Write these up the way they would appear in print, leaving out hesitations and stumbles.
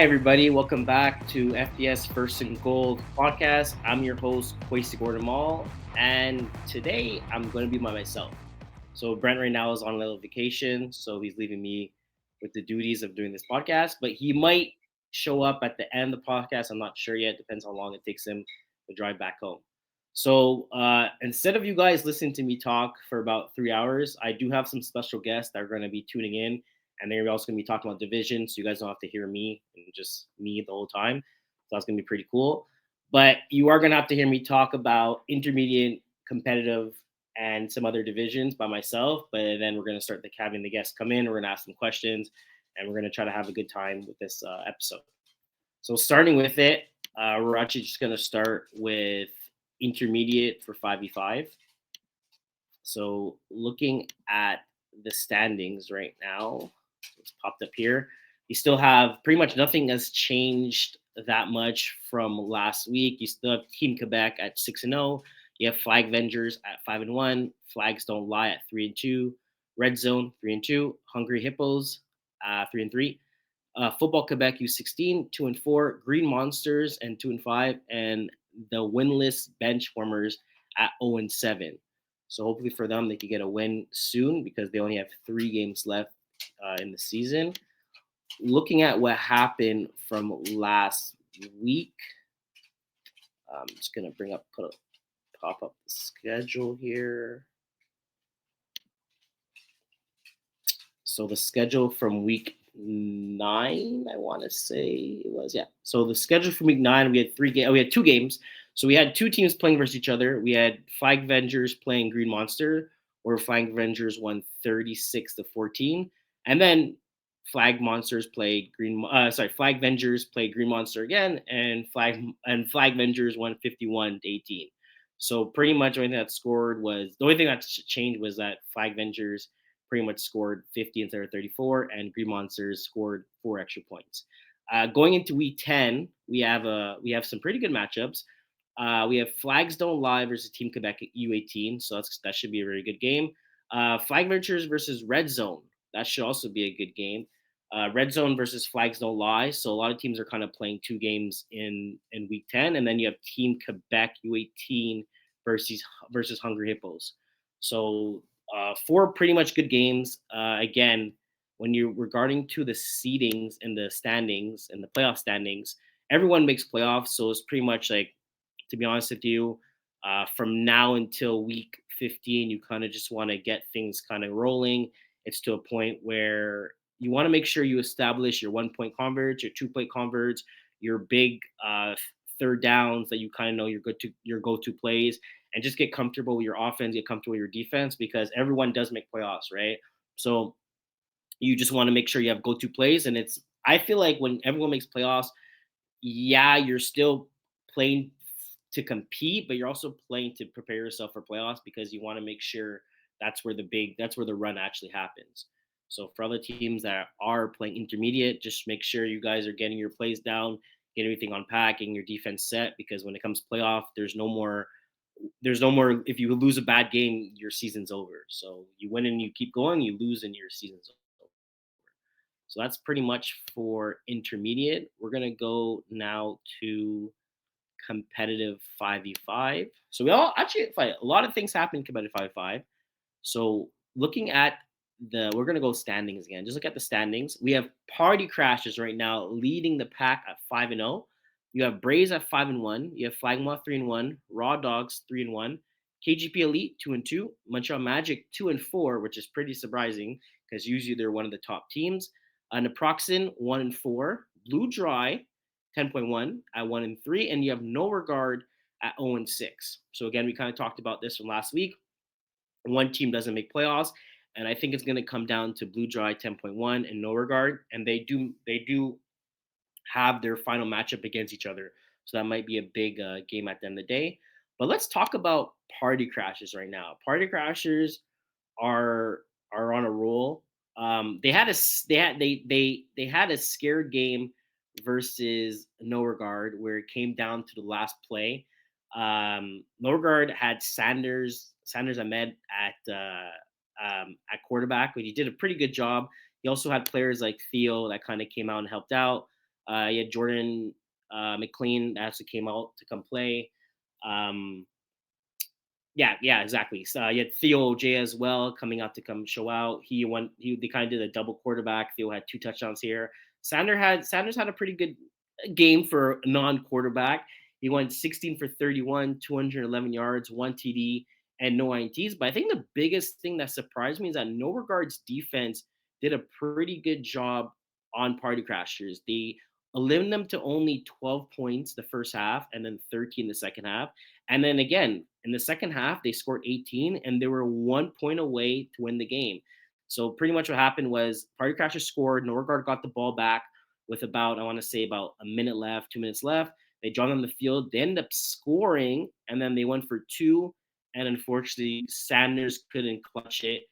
everybody. Welcome back to FPF First and Goal podcast. I'm your host, Quaysie Maule, and today I'm going to be by myself. So Brent right now is on a little vacation, so he's leaving me with the duties of doing this podcast. But he might show up at the end of the podcast. I'm not sure yet. Depends how long it takes him to drive back home. So instead of you guys listening to me talk for about 3 hours, I do have some special guests that are going to be tuning in, and they're also going to be talking about division, so you guys don't have to hear me and just me the whole time. So that's going to be pretty cool. But you are going to have to hear me talk about intermediate, competitive, and some other divisions by myself. But then we're going to start having the guests come in. We're going to ask them questions, and we're going to try to have a good time with this episode. So starting with it, we're actually just going to start with intermediate for 5v5. So looking at the standings right now, it's popped up here. You still have pretty much nothing has changed that much from last week. You still have Team Quebec at 6-0. You have Flag Vengers at 5-1. Flags Don't Lie at 3-2. Red Zone 3-2. Hungry Hippos 3-3. Football Quebec U16 2-4. Green Monsters and 2-5, and the winless bench warmers at 0-7. So hopefully for them, they could get a win soon because they only have 3 games left in the season. Looking at what happened from last week, I'm just gonna pop up the schedule here. So the schedule from week 9, I want to say it was, yeah. So the schedule from week 9, we had 3 games. We had 2 games. So we had 2 teams playing versus each other. We had Flag Vengers playing Green Monster, where Flag Vengers won 36-14, and then Flag Monsters played Flag Vengers played Green Monster again, and Flag Vengers won 51-18. So pretty much the only thing that changed was that Flag Vengers pretty much scored 50 instead of 34, and Green Monsters scored 4 extra points. Going into week 10, we have some pretty good matchups. We have Flags Don't Lie versus Team Quebec U18, so that should be a very good game. Flag Ventures versus Red Zone, that should also be a good game. Red Zone versus Flags Don't Lie, so a lot of teams are kind of playing 2 games in week 10, and then you have Team Quebec U18 versus Hungry Hippos. So 4 pretty much good games. Again, when you're regarding to the seedings and the standings and the playoff standings, everyone makes playoffs. So it's pretty much like, to be honest with you, from now until week 15, you kind of just want to get things kind of rolling. It's to a point where you want to make sure you establish your 1 point converts, your 2 point converts, your big third downs that you kind of know your go-to plays, and just get comfortable with your offense, get comfortable with your defense, because everyone does make playoffs, right? So you just want to make sure you have go-to plays. And I feel like when everyone makes playoffs, yeah, you're still playing to compete, but you're also playing to prepare yourself for playoffs, because you want to make sure that's where the run actually happens. So for other teams that are playing intermediate, just make sure you guys are getting your plays down, get everything on pack, getting your defense set, because when it comes to playoff, there's no more. If you lose a bad game, your season's over. So you win and you keep going, you lose and your season's over. So that's pretty much for intermediate. We're gonna go now to competitive 5v5. So we all actually fight. A lot of things happen in competitive 5v5. So looking at we're gonna go standings again. Just look at the standings. We have Party Crashes right now leading the pack at 5-0. You have Braves at 5-1. You have Flagma 3-1. Raw Dogs 3-1. KGP Elite 2-2. Montreal Magic 2-4, which is pretty surprising because usually they're one of the top teams. Naproxen 1-4. Blue Dry 10.1 at 1-3, and you have No Regard at 0-6. So again, we kind of talked about this from last week. One team doesn't make playoffs, and I think it's going to come down to Blue Dry 10.1 and No Regard, and they do have their final matchup against each other. So that might be a big game at the end of the day. But let's talk about Party Crashers right now. Party Crashers are on a roll. They had a scared game versus No Regard, where it came down to the last play. No Regard had Sanders Ahmed at quarterback, but he did a pretty good job. He also had players like Theo that kind of came out and helped out. You had Jordan McLean that actually came out to come play. Um, yeah, exactly. So you had Theo J as well coming out to come show out. They kind of did a double quarterback. Theo had 2 touchdowns here. Sanders had a pretty good game for a non-quarterback. He went 16 for 31, 211 yards, 1 TD, and no INTs. But I think the biggest thing that surprised me is that No Regards defense did a pretty good job on Party Crashers. They eliminated them to only 12 points the first half and then 13 the second half. And then again, in the second half, they scored 18 and they were 1 point away to win the game. So pretty much what happened was Party Crashers scored, Norgard got the ball back with about, I want to say about a minute left, 2 minutes left. They dropped on the field, they ended up scoring, and then they went for two. And unfortunately, Sanders couldn't clutch it.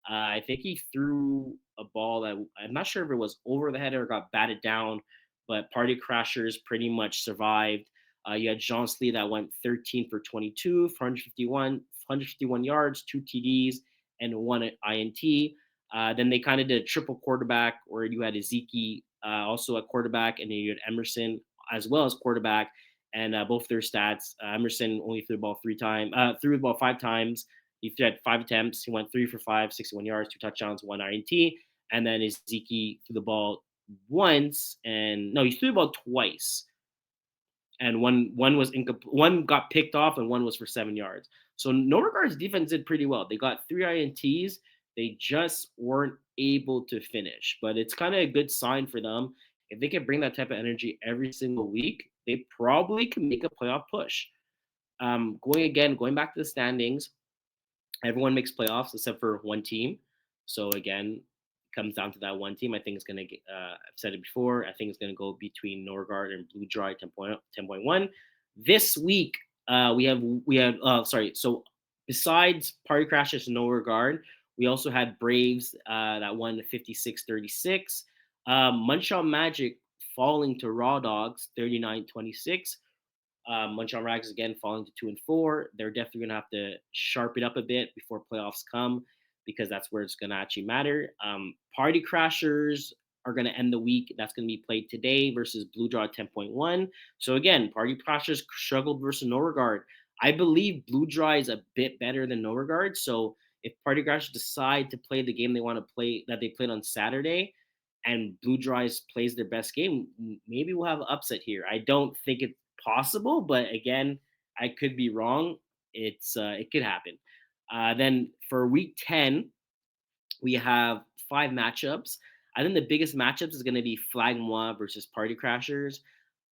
I think he threw a ball that I'm not sure if it was over the head or got batted down, but Party Crashers pretty much survived. You had Jean Slee that went 13 for 22, 151 yards, 2 TDs, and 1 INT. Then they kind of did a triple quarterback where you had Ezekiel also at quarterback, and then you had Emerson as well as quarterback. And both their stats, Emerson only threw the ball 5 times. He had 5 attempts. He went 3 for 5, 61 yards, 2 touchdowns, 1 INT. And then Ezekiel threw the ball once, and no, he threw the ball twice, and one was incomplete. One got picked off, and one was for 7 yards. So No Regards defense did pretty well. They got 3 INTs. They just weren't able to finish, but it's kind of a good sign for them. If they can bring that type of energy every single week, they probably can make a playoff push. Going back to the standings, everyone makes playoffs except for one team. So again, it comes down to that one team. I think it's gonna get. I've said it before. I think it's gonna go between Norgard and Blue Dry 10.1. This week, we have. Sorry. So besides Party Crashers and Norgard, we also had Braves that won 56-36. Montreal Magic falling to Raw Dogs 39-26. Montreal Rags again falling to 2-4. They're definitely gonna have to sharpen up a bit before playoffs come because that's where it's gonna actually matter. Party Crashers are gonna end the week. That's gonna be played today versus Blue Draw 10.1. So again, Party Crashers struggled versus No Regard. I believe Blue Draw is a bit better than No Regard. So if Party Crashers decide to play the game they want to play that they played on Saturday, and Blue Dries plays their best game, maybe we'll have an upset here. I don't think it's possible, but again, I could be wrong. It could happen. Then for week 10, we have 5 matchups. I think the biggest matchups is going to be Flag Moi versus Party Crashers.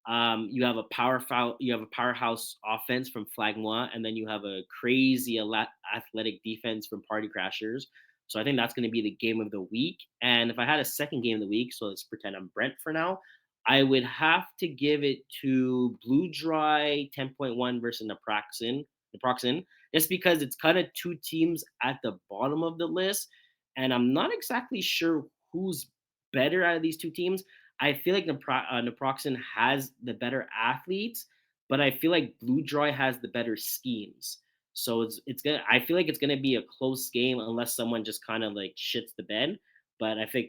You have a powerhouse offense from Flagmois, and then you have a crazy athletic defense from Party Crashers. So I think that's going to be the game of the week. And if I had a second game of the week, so let's pretend I'm Brent for now, I would have to give it to Blue Dry 10.1 versus Naproxen, just because it's kind of two teams at the bottom of the list, and I'm not exactly sure who's better out of these two teams. I feel like Naproxen has the better athletes, but I feel like Blue Dry has the better schemes. So it's gonna. I feel like it's gonna be a close game unless someone just kind of like shits the bed. But I feel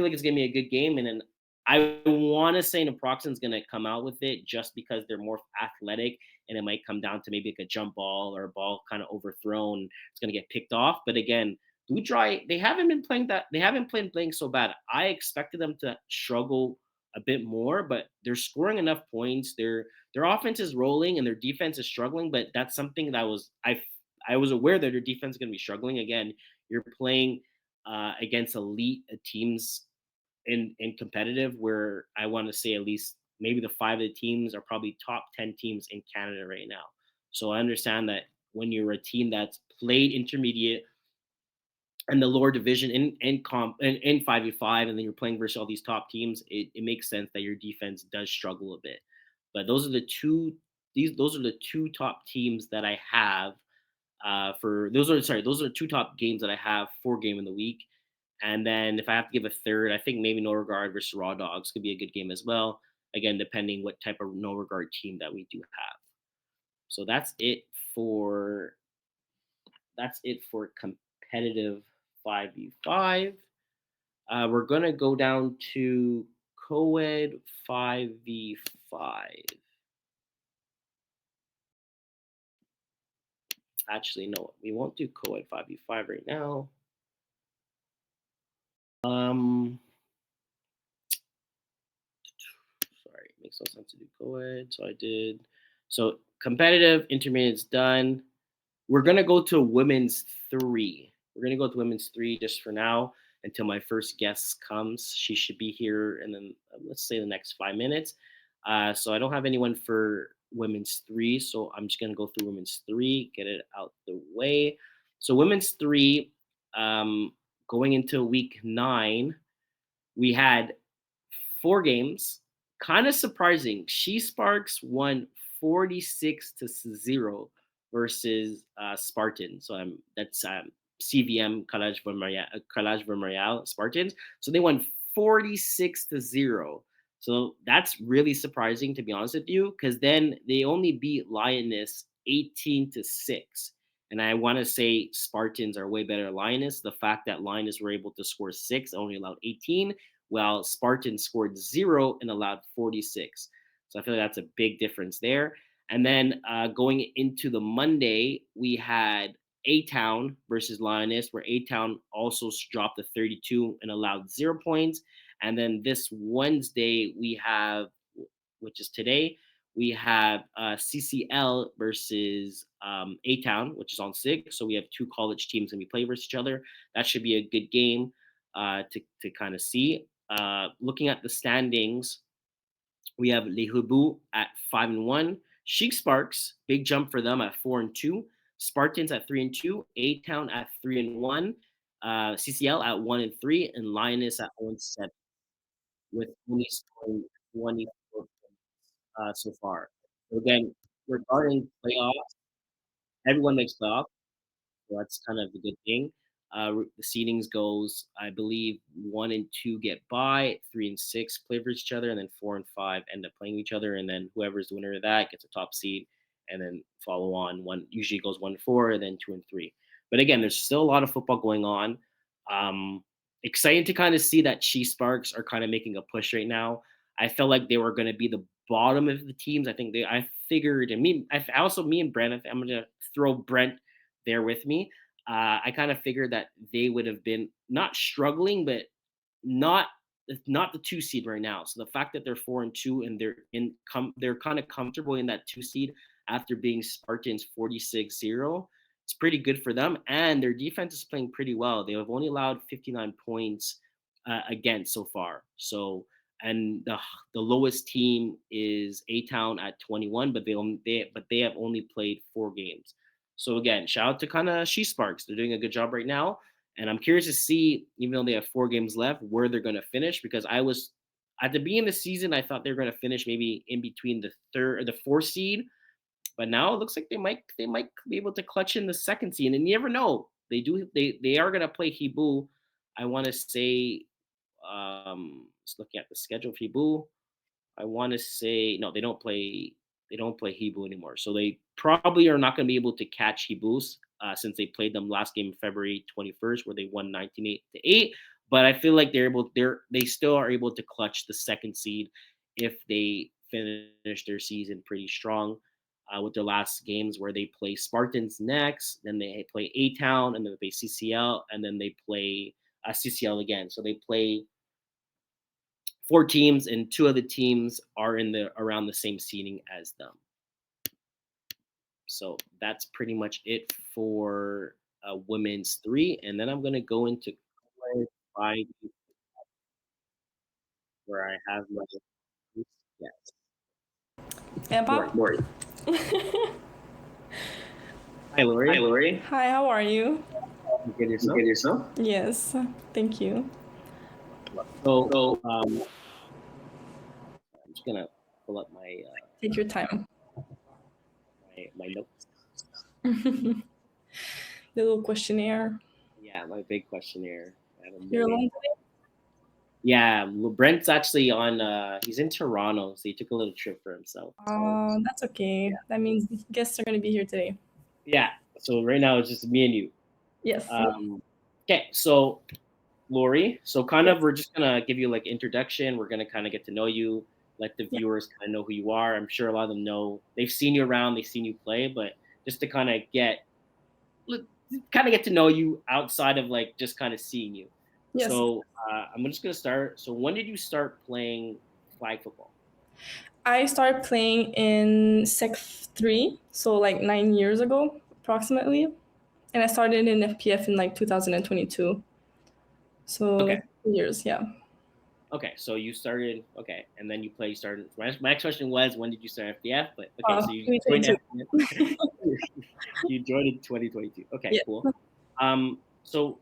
like it's gonna be a good game, and then I want to say Naproxen's gonna come out with it just because they're more athletic, and it might come down to maybe like a jump ball or a ball kind of overthrown. It's gonna get picked off, but again, Blue Dry, they haven't been playing that. They haven't been playing so bad. I expected them to struggle a bit more, but they're scoring enough points. Their offense is rolling and their defense is struggling. But that's something that I was aware that their defense is going to be struggling. Again, you're playing against elite teams in competitive, where I want to say at least maybe the 5 of the teams are probably top 10 teams in Canada right now. So I understand that when you're a team that's played intermediate and the lower division in 5v5, and then you're playing versus all these top teams, it makes sense that your defense does struggle a bit. But those are the two top teams that I have for those are the two top games that I have for game in the week. And then if I have to give a third, I think maybe No Regard versus Raw Dogs could be a good game as well. Again, depending what type of No Regard team that we do have. So for that's it for competitive 5v5. We're gonna go down to co-ed 5v5. Actually, no, we won't do co-ed 5v5 right now. Sorry, it makes no sense to do co-ed. So I did. So competitive intermediate's done. We're gonna go to women's 3. We're gonna go to women's 3 just for now until my first guest comes. She should be here in then let's say the next 5 minutes. So I don't have anyone for women's 3, so I'm just gonna go through women's 3, get it out the way. So women's 3, going into week 9, we had 4 games. Kind of surprising. She Sparks won 46-0 versus Spartans. So that's CVM College Vermarial Spartans. So they won 46-0. So that's really surprising, to be honest with you, because then they only beat Lioness 18-6. And I want to say Spartans are way better than Lioness. The fact that Lioness were able to score 6, only allowed 18, while Spartans scored 0 and allowed 46. So I feel like that's a big difference there. And then going into the Monday, we had A-Town versus Lioness, where A-Town also dropped to 32 and allowed 0 points. And then this Wednesday, we have, which is today, we have CCL versus A-Town, which is on 6. So we have 2 college teams and we play versus each other. That should be a good game to kind of see. Looking at the standings, we have Les Hubou at 5-1. Chic Sparks, big jump for them at 4-2. Spartans at 3-2. A-Town at 3-1. CCL at 1-3, and Lioness at 0-7, with only scoring 24 points so far. So again, regarding playoffs, everyone makes playoffs. So that's kind of the good thing. The seedings goes, I believe 1 and 2 get by, 3 and 6 play for each other, and then 4 and 5 end up playing each other, and then whoever's the winner of that gets a top seed, and then follow on. One usually goes 1 and 4, and then 2 and 3. But again, there's still a lot of football going on. Excited to kind of see that Chief Sparks are kind of making a push right now. I felt like they were going to be the bottom of the teams. I figured, and me and Brent, I'm going to throw Brent there with me. I kind of figured that they would have been not struggling, but not the 2 seed right now. So the fact that they're 4-2 and they're kind of comfortable in that 2 seed after being Spartans 46-0, it's pretty good for them. And their defense is playing pretty well. They have only allowed 59 points against so far. So, and the lowest team is A-Town at 21, but they have only played 4 games. So again, shout out to kind of She Sparks. They're doing a good job right now. And I'm curious to see, even though they have 4 games left, where they're going to finish. Because I was at the beginning of the season, I thought they were going to finish maybe in between the 3rd or the 4th seed. But now it looks like they might be able to clutch in the 2nd seed. And you never know. They are going to play Hibu. I want to say, just looking at the schedule for Hibu, I want to say no, they don't play Hibu anymore. So they probably are not going to be able to catch Hibus since they played them last game February 21st, where they won 19-8. But I feel like they still are able to clutch the 2nd seed if they finish their season pretty strong with their last games, where they play Spartans next, then they play A-Town, and then they play CCL, and then they play CCL again. So they play 4 teams, and 2 of the teams are around the same seeding as them. So that's pretty much it for women's 3, and then I'm gonna go into 5, where I have my yes. Emma? Lory. Hi, Hi, Lory. Lory. Hi, how are you? You get You yourself? good yourself? Yes, thank you. So So, I'm just gonna pull up take your time. my notes. The little questionnaire. Yeah, my big questionnaire. I have a You're million. alone today? Yeah, Brent's actually on. He's in Toronto, so he took a little trip for himself. So That's okay. That means guests are going to be here today. yeah, so right now it's just me and you. Yes. Okay, so Lory. So kind of we're just gonna give you like introduction. We're gonna kind of get to know you, let the Yeah. viewers kind of know who you are. I'm sure a lot of them know they've seen you around, they've seen you play, but just to kind of get to know you outside of like just kind of seeing you. Yes. So I'm just gonna start. So when did you start playing flag football? I started playing in Sec 3, so like 9 years ago, approximately. And I started in FPF in like 2022. So Okay. like 2 years, yeah. Okay, so you started and then you started. My next question was when did you start FDF? But okay, so you joined 2022. FDF. You joined in 2022. Okay, Yeah. cool. So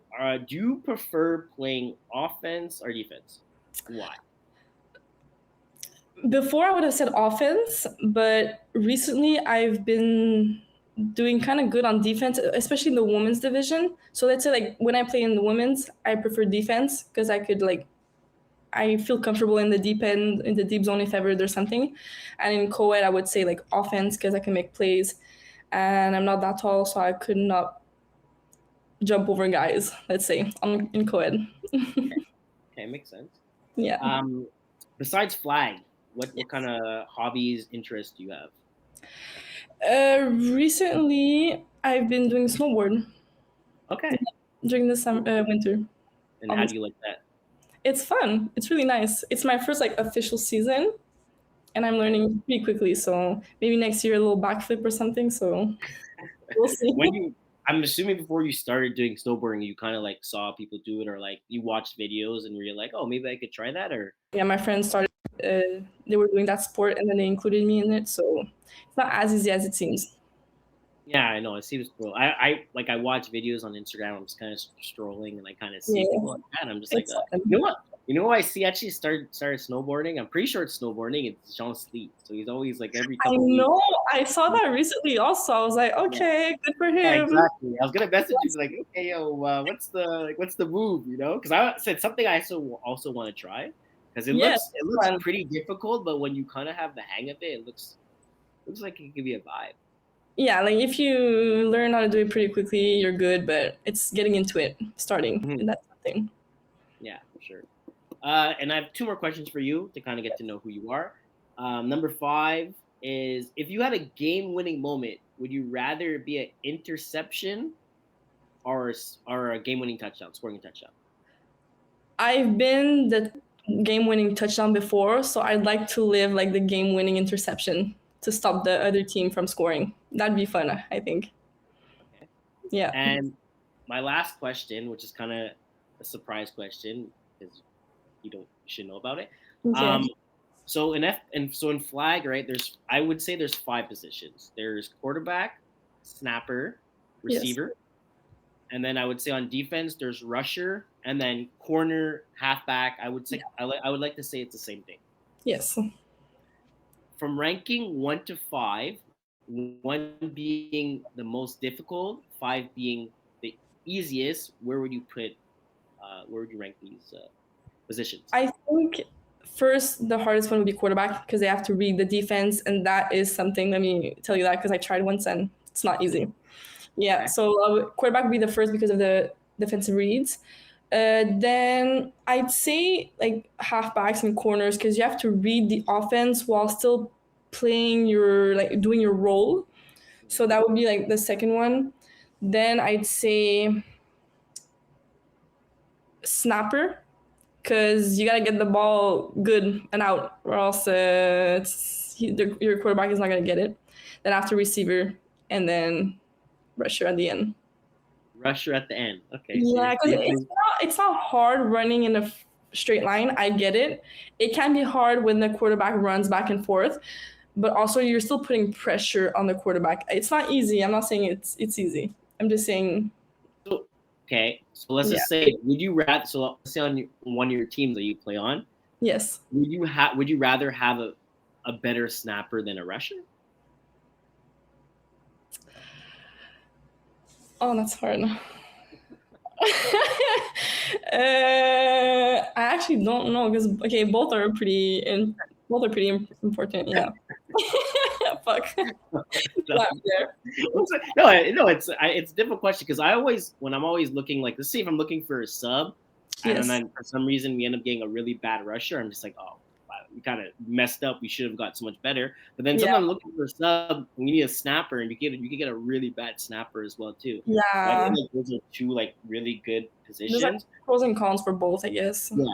do you prefer playing offense or defense? Why? Before I would have said offense, but recently I've been doing kind of good on defense, especially in the women's division. So let's say like when I play in the women's, I prefer defense because I feel comfortable in the deep end, in the deep zone if ever there's something. And in co-ed, I would say like offense because I can make plays, and I'm not that tall, so I could not jump over guys. Let's say in co-ed. Okay, makes sense. Yeah. Um, Besides flag, what kind of hobbies, interests do you have? Recently, I've been doing snowboard Okay, during the cool. winter. And how do Almost. you like that? It's fun. It's really nice. It's my first like official season, and I'm Okay. learning pretty quickly. So maybe next year a little backflip or something. So we'll see. I'm assuming before you started doing snowboarding, you kind of like saw people do it, or like you watched videos and were like, oh, maybe I could try that, or Yeah, my friends started. They were doing that sport, and then they included me in it. So it's not as easy as it seems. yeah, I know it seems cool. I watch videos on Instagram. I'm just kind of strolling and I kind of see people Yeah, like that. And I'm just like, it's you fun. know what? You know who I see actually started snowboarding? I'm pretty sure it's snowboarding. It's Jean Sleet. So he's always like every I couple weeks. know. I saw that recently. Also, I was like, Yeah, okay, good for yeah, him. exactly. I was gonna message you like, okay, yo, what's the move? You know, because I said something I also want to try because Yeah, it it's looks fun. pretty difficult, but when you kind of have the hang of it, it looks like it could be a vibe. Yeah, like if you learn how to do it pretty quickly, you're good. But it's getting into it, starting, Mhm. and that's the thing. Yeah, for sure. And I have two more questions for you to kind of get to know who you are. Number five is if you had a game-winning moment, would you rather it be an interception or a game-winning touchdown, scoring a touchdown? I've been the game-winning touchdown before, so I'd like to live like the game-winning interception to stop the other team from scoring. That'd be fun, I think. Okay. Yeah. And my last question, which is kind of a surprise question because you should know about it. Okay. Um, so in flag, right? I would say there's five positions. There's quarterback, snapper, Yes. receiver, and then I would say on defense there's rusher, and then corner, halfback. I would like to say it's the same thing. Yes. From ranking 1 to 5, 1 being the most difficult, 5 being the easiest, where would you rank these positions? I think first the hardest one would be quarterback because they have to read the defense, and that is something. Let me tell you that because I tried once and it's not easy. Yeah. Okay. So quarterback would be the first because of the defensive reads. Then I'd say like halfbacks and corners because you have to read the offense while still playing your like doing your role. So Mhm. that would be like the second one. Then I'd say snapper because you gotta get the ball good and out, or else your quarterback is not gonna get it. Then after receiver, and then rusher at the end. Rusher at the end. Okay, so Yeah, because you're it's not hard running in a straight line. I get it. It can be hard when the quarterback runs back and forth, but also you're still putting pressure on the quarterback. It's not easy. I'm not saying it's easy. I'm just saying, so okay. So let's yeah, just say, would you rather? So let's say on one of your teams that you play on, yes. would you rather have a better snapper than a rusher? Oh, that's hard. I actually don't know because okay, both are pretty important. Yeah. Fuck. No, Not there. no, it's a difficult question because when I'm always looking like, let's see if I'm looking for a sub, And Yes. then for some reason we end up getting a really bad rusher. I'm just like, oh, wow, we kind of messed up. We should have got so much better. But then Yeah. sometimes looking for a sub, we need a snapper, and you can get a really bad snapper as well too. So I Yeah. feel like those are two like really good There's like positions. pros and cons for both, I guess. Yeah,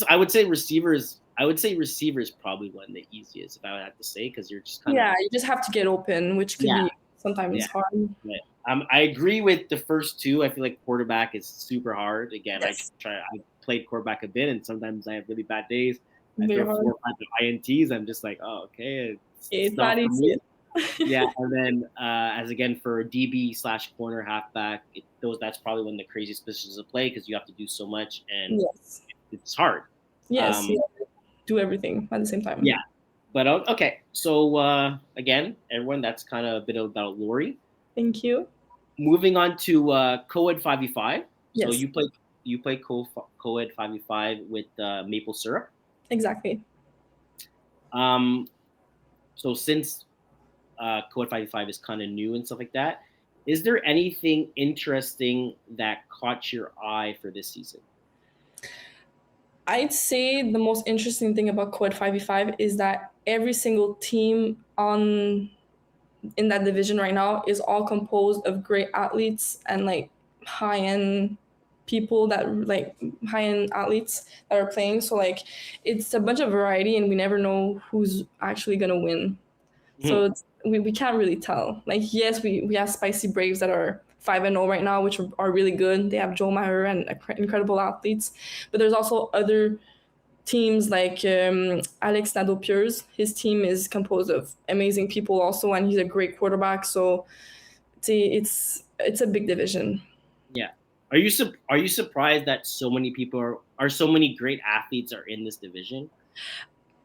I would say receivers. I would say receiver is probably one of the easiest if I would have to say, because you're just kind of Yeah, you just have to get open, which could yeah be sometimes yeah. hard. But, I agree with the first two. I feel like quarterback is super hard. Again, Yes. I played quarterback a bit, and sometimes I have really bad days. I Very throw hard. 4 or 5 INTs. I'm just like, oh, okay, it's It's not not for easy. me. Yeah, and then as again for DB slash corner halfback, that's probably one of the craziest positions to play because you have to do so much and Yes. it's hard. Yes. You do everything at the same time. Yeah, but okay. So again, everyone, that's kind of a bit about Lory. Thank you. Moving on to co-ed 5v5. So Yes. you play co-ed 5v5 with maple syrup. Exactly. So since co-ed 5v5 is kind of new and stuff like that, is there anything interesting that caught your eye for this season? I'd say the most interesting thing about Quad 5v5 is that every single team in that division right now is all composed of great athletes and like high-end people that like high-end athletes that are playing. So like it's a bunch of variety and we never know who's actually gonna win. So we can't really tell. Like yes, we have Spicy Braves that are 5-0 right now, which are really good. They have Joe Maher and incredible athletes, but there's also other teams like Alex Nadeau-Pures. His team is composed of amazing people also, and he's a great quarterback. So it's a big division. Yeah. Are you surprised that so many people are so many great athletes are in this division?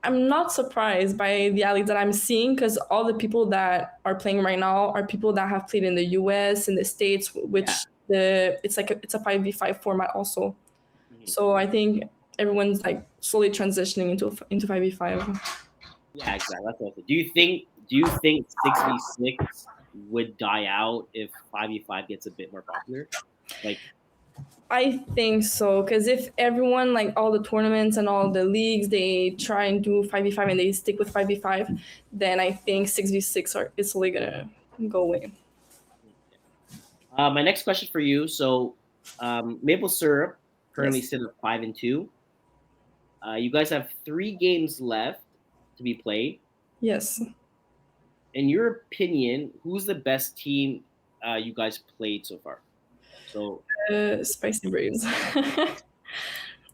I'm not surprised by the athletes that I'm seeing because all the people that are playing right now are people that have played in the US, in the States, which it's a 5v5 format also. Mm-hmm. So I think everyone's like slowly transitioning into 5v5. Yeah, exactly. That's what I said. Do you think 6v6 would die out if 5v5 gets a bit more popular? Like I think so, because if everyone, like all the tournaments and all the leagues, they try and do 5v5 and they stick with 5v5, then I think 6v6 is slowly gonna go away. my next question for you. So maple syrup currently Yes. sit at 5-2. You guys have 3 games left to be played. Yes. In your opinion, who's the best team you guys played so far? So Spicy Braves.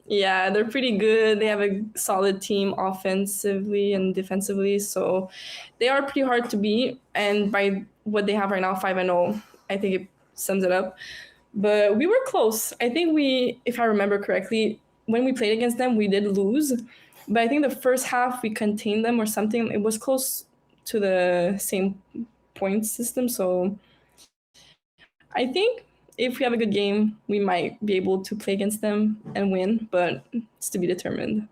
Yeah, they're pretty good. They have a solid team offensively and defensively, so they are pretty hard to beat. And by what they have right now, 5-0, I think it sums it up. But we were close. I think if I remember correctly, when we played against them, we did lose. But I think the first half we contained them or something. It was close to the same point system. So I think if we have a good game, we might be able to play against them and win, but it's to be determined.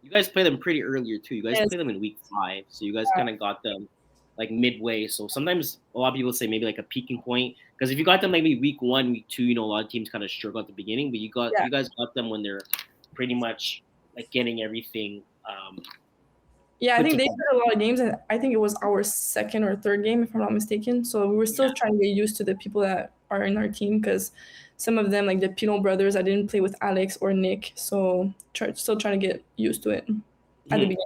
you guys play them pretty earlier too. You guys Yes. play them in week 5, so you guys kind of got them like midway. So sometimes a lot of people say maybe like a peaking point, because if you got them maybe week 1, week 2, a lot of teams kind of struggle at the beginning, but you guys got them when they're pretty much like getting everything. Yeah, I Put think they together. did a lot of games, and I think it was our second or third game, if I'm not mistaken. So we were still trying to get used to the people that are in our team because some of them, like the Pinot brothers, I didn't play with Alex or Nick, so still trying to get used to it at the beginning.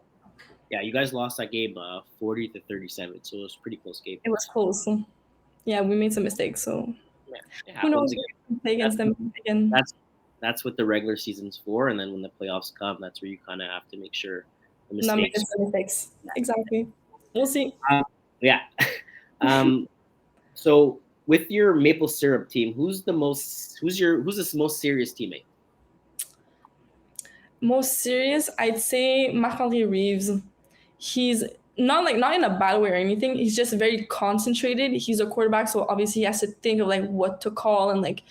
Yeah, you guys lost that game 40-37, so it was a pretty close game. It was close. Yeah, we made some mistakes, so It who knows? happens. We can play against them again. That's what the regular season's for, and then when the playoffs come, that's where you kind of have to make sure the Not make mistakes. some mistakes. Exactly. We'll see. Yeah. So with your maple syrup team, who's the most serious teammate? Most serious, I'd say Marc-André Reeves. He's not in a bad way or anything. He's just very concentrated. He's a quarterback, so obviously he has to think of like what to call and like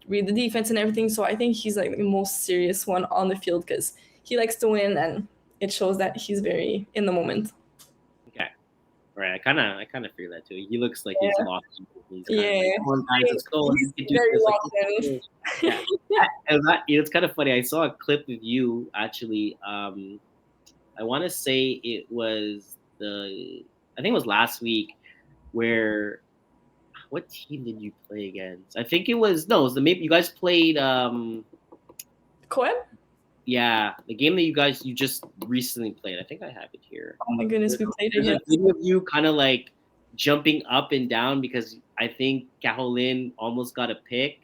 read the defense and everything. So I think he's like the most serious one on the field because he likes to win and it shows that he's very in the moment. Okay. Right. I kind of figure that too. He looks like he's Yeah. lost. He's kind of Yeah. like, come on guys, let's go. He's We can do very this. Like, locked in. yeah. It's kind of funny. I saw a clip of you actually. I want to say it was I think it was last week where what team did you play against? I think it was no, it was the Maple. You guys played Cohen? yeah, the game that you just recently played. I think I have it here. Oh my goodness, we played There's a against. video of you kind of like jumping up and down because I think Caroline almost got a pick,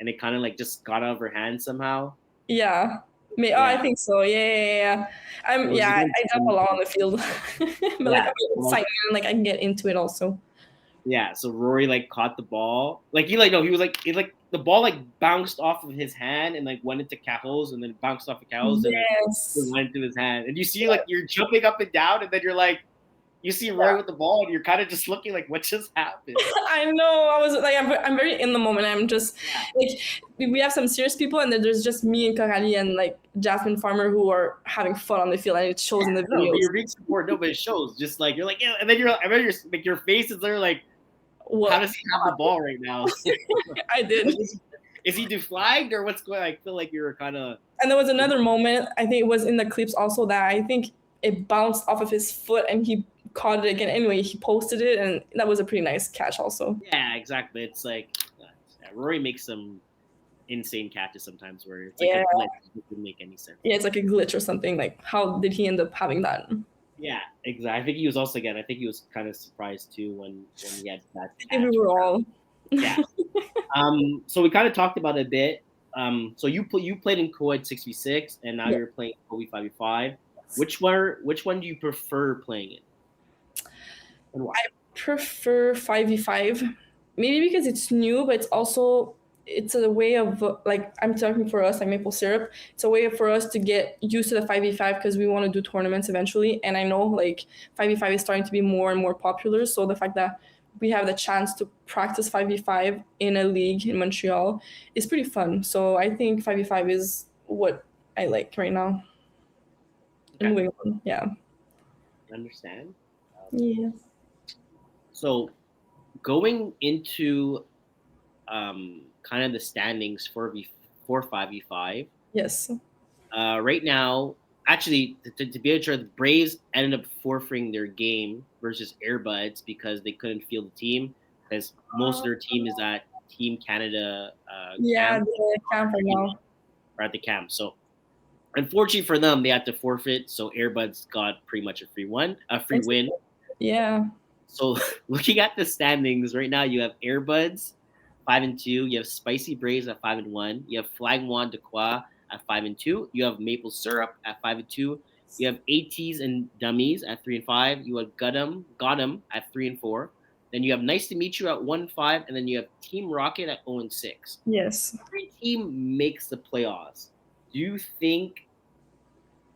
and it kind of like just got out of her hand somehow. Yeah. Oh, I Yeah, think so. Yeah. it was I against jump a lot on the field. But like yeah. I'm a Well, sign like I can get into it also. yeah, so Rory like caught the ball. Like he like no, he was like it like the ball like bounced off of his hand and like went into Caho's and then bounced off of Caho's and then it Yes. went into his hand. And you see like you're jumping up and down and then you're like you see Rory with the ball and you're kind of just looking like what just happened. I know. I was like, I'm very in the moment. I'm just like, we have some serious people, and then there's just me and Karali and like Jasmine Farmer who are having fun on the field, and it shows in the No, but videos. you're being support. No, but it shows. Just like you're like, yeah, and then like your face is there like, What? how does he have the ball right now? I did. Is he deflagged or what's going on? I feel like you were kind of. And there was another moment, I think it was in the clips also, that I think it bounced off of his foot and he caught it again. Anyway, he posted it, and that was a pretty nice catch also. Yeah, exactly. It's like Rory makes some insane catches sometimes where it's like Yeah. a glitch. It doesn't make any sense. Yeah, it's like a glitch or something. Like, how did he end up having that? Yeah, exactly. I think he was also I think he was kind of surprised too when he had that. I think we were all. Yeah. So we kind of talked about it a bit. So you played in co-ed 6v6 and now you're playing co-ed 5v5. Which one do you prefer playing in? And why? I prefer 5v5, maybe because it's new, but it's a way of like, I'm talking for us, like Maple Syrup, it's a way for us to get used to the 5v5 because we want to do tournaments eventually, and I know like 5v5 is starting to be more and more popular, so the fact that we have the chance to practice 5v5 in a league in Montreal is pretty fun. So I think 5v5 is what I like right now. Okay. Moving on. Yeah. I understand. Yeah. So going into kind of the standings for 5v5. Yes. Right now, actually, to be sure, the Braves ended up forfeiting their game versus Airbuds because they couldn't field the team, because most of their team is at Team Canada camp, the camp right now. or at the camp. So unfortunately for them, they had to forfeit. So Airbuds got pretty much a free win. Yeah. So looking at the standings right now, you have Airbuds 5-2. You have Spicy Braves at 5-1. You have Flagmois de Croix at 5-2. You have Maple Syrup at 5-2. You have ATs and Dummies at 3-5. You have Got 'em at 3-4. Then you have Nice to Meet You at 1-5, and then you have Team Rocket at 0-6. Yes. Every team makes the playoffs. Do you think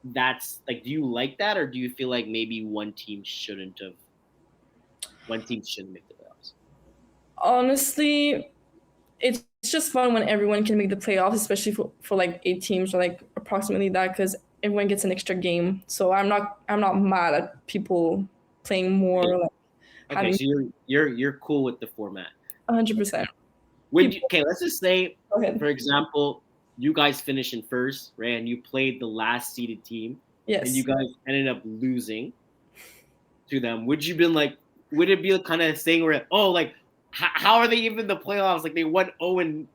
that's like? Do you like that, or do you feel like maybe one team shouldn't make the playoffs? Honestly, it's just fun when everyone can make the playoffs, especially for like 8 teams or like approximately that, because everyone gets an extra game. So I'm not mad at people playing more. Like, okay, so you're cool with the format. 100%. Okay, let's just say, Go ahead. for example, you guys finish in first, right? And you played the last seeded team. Yes. And you guys ended up losing to them. Would it be a kind of thing where, oh, like, how are they even in the playoffs? Like, they went 0-10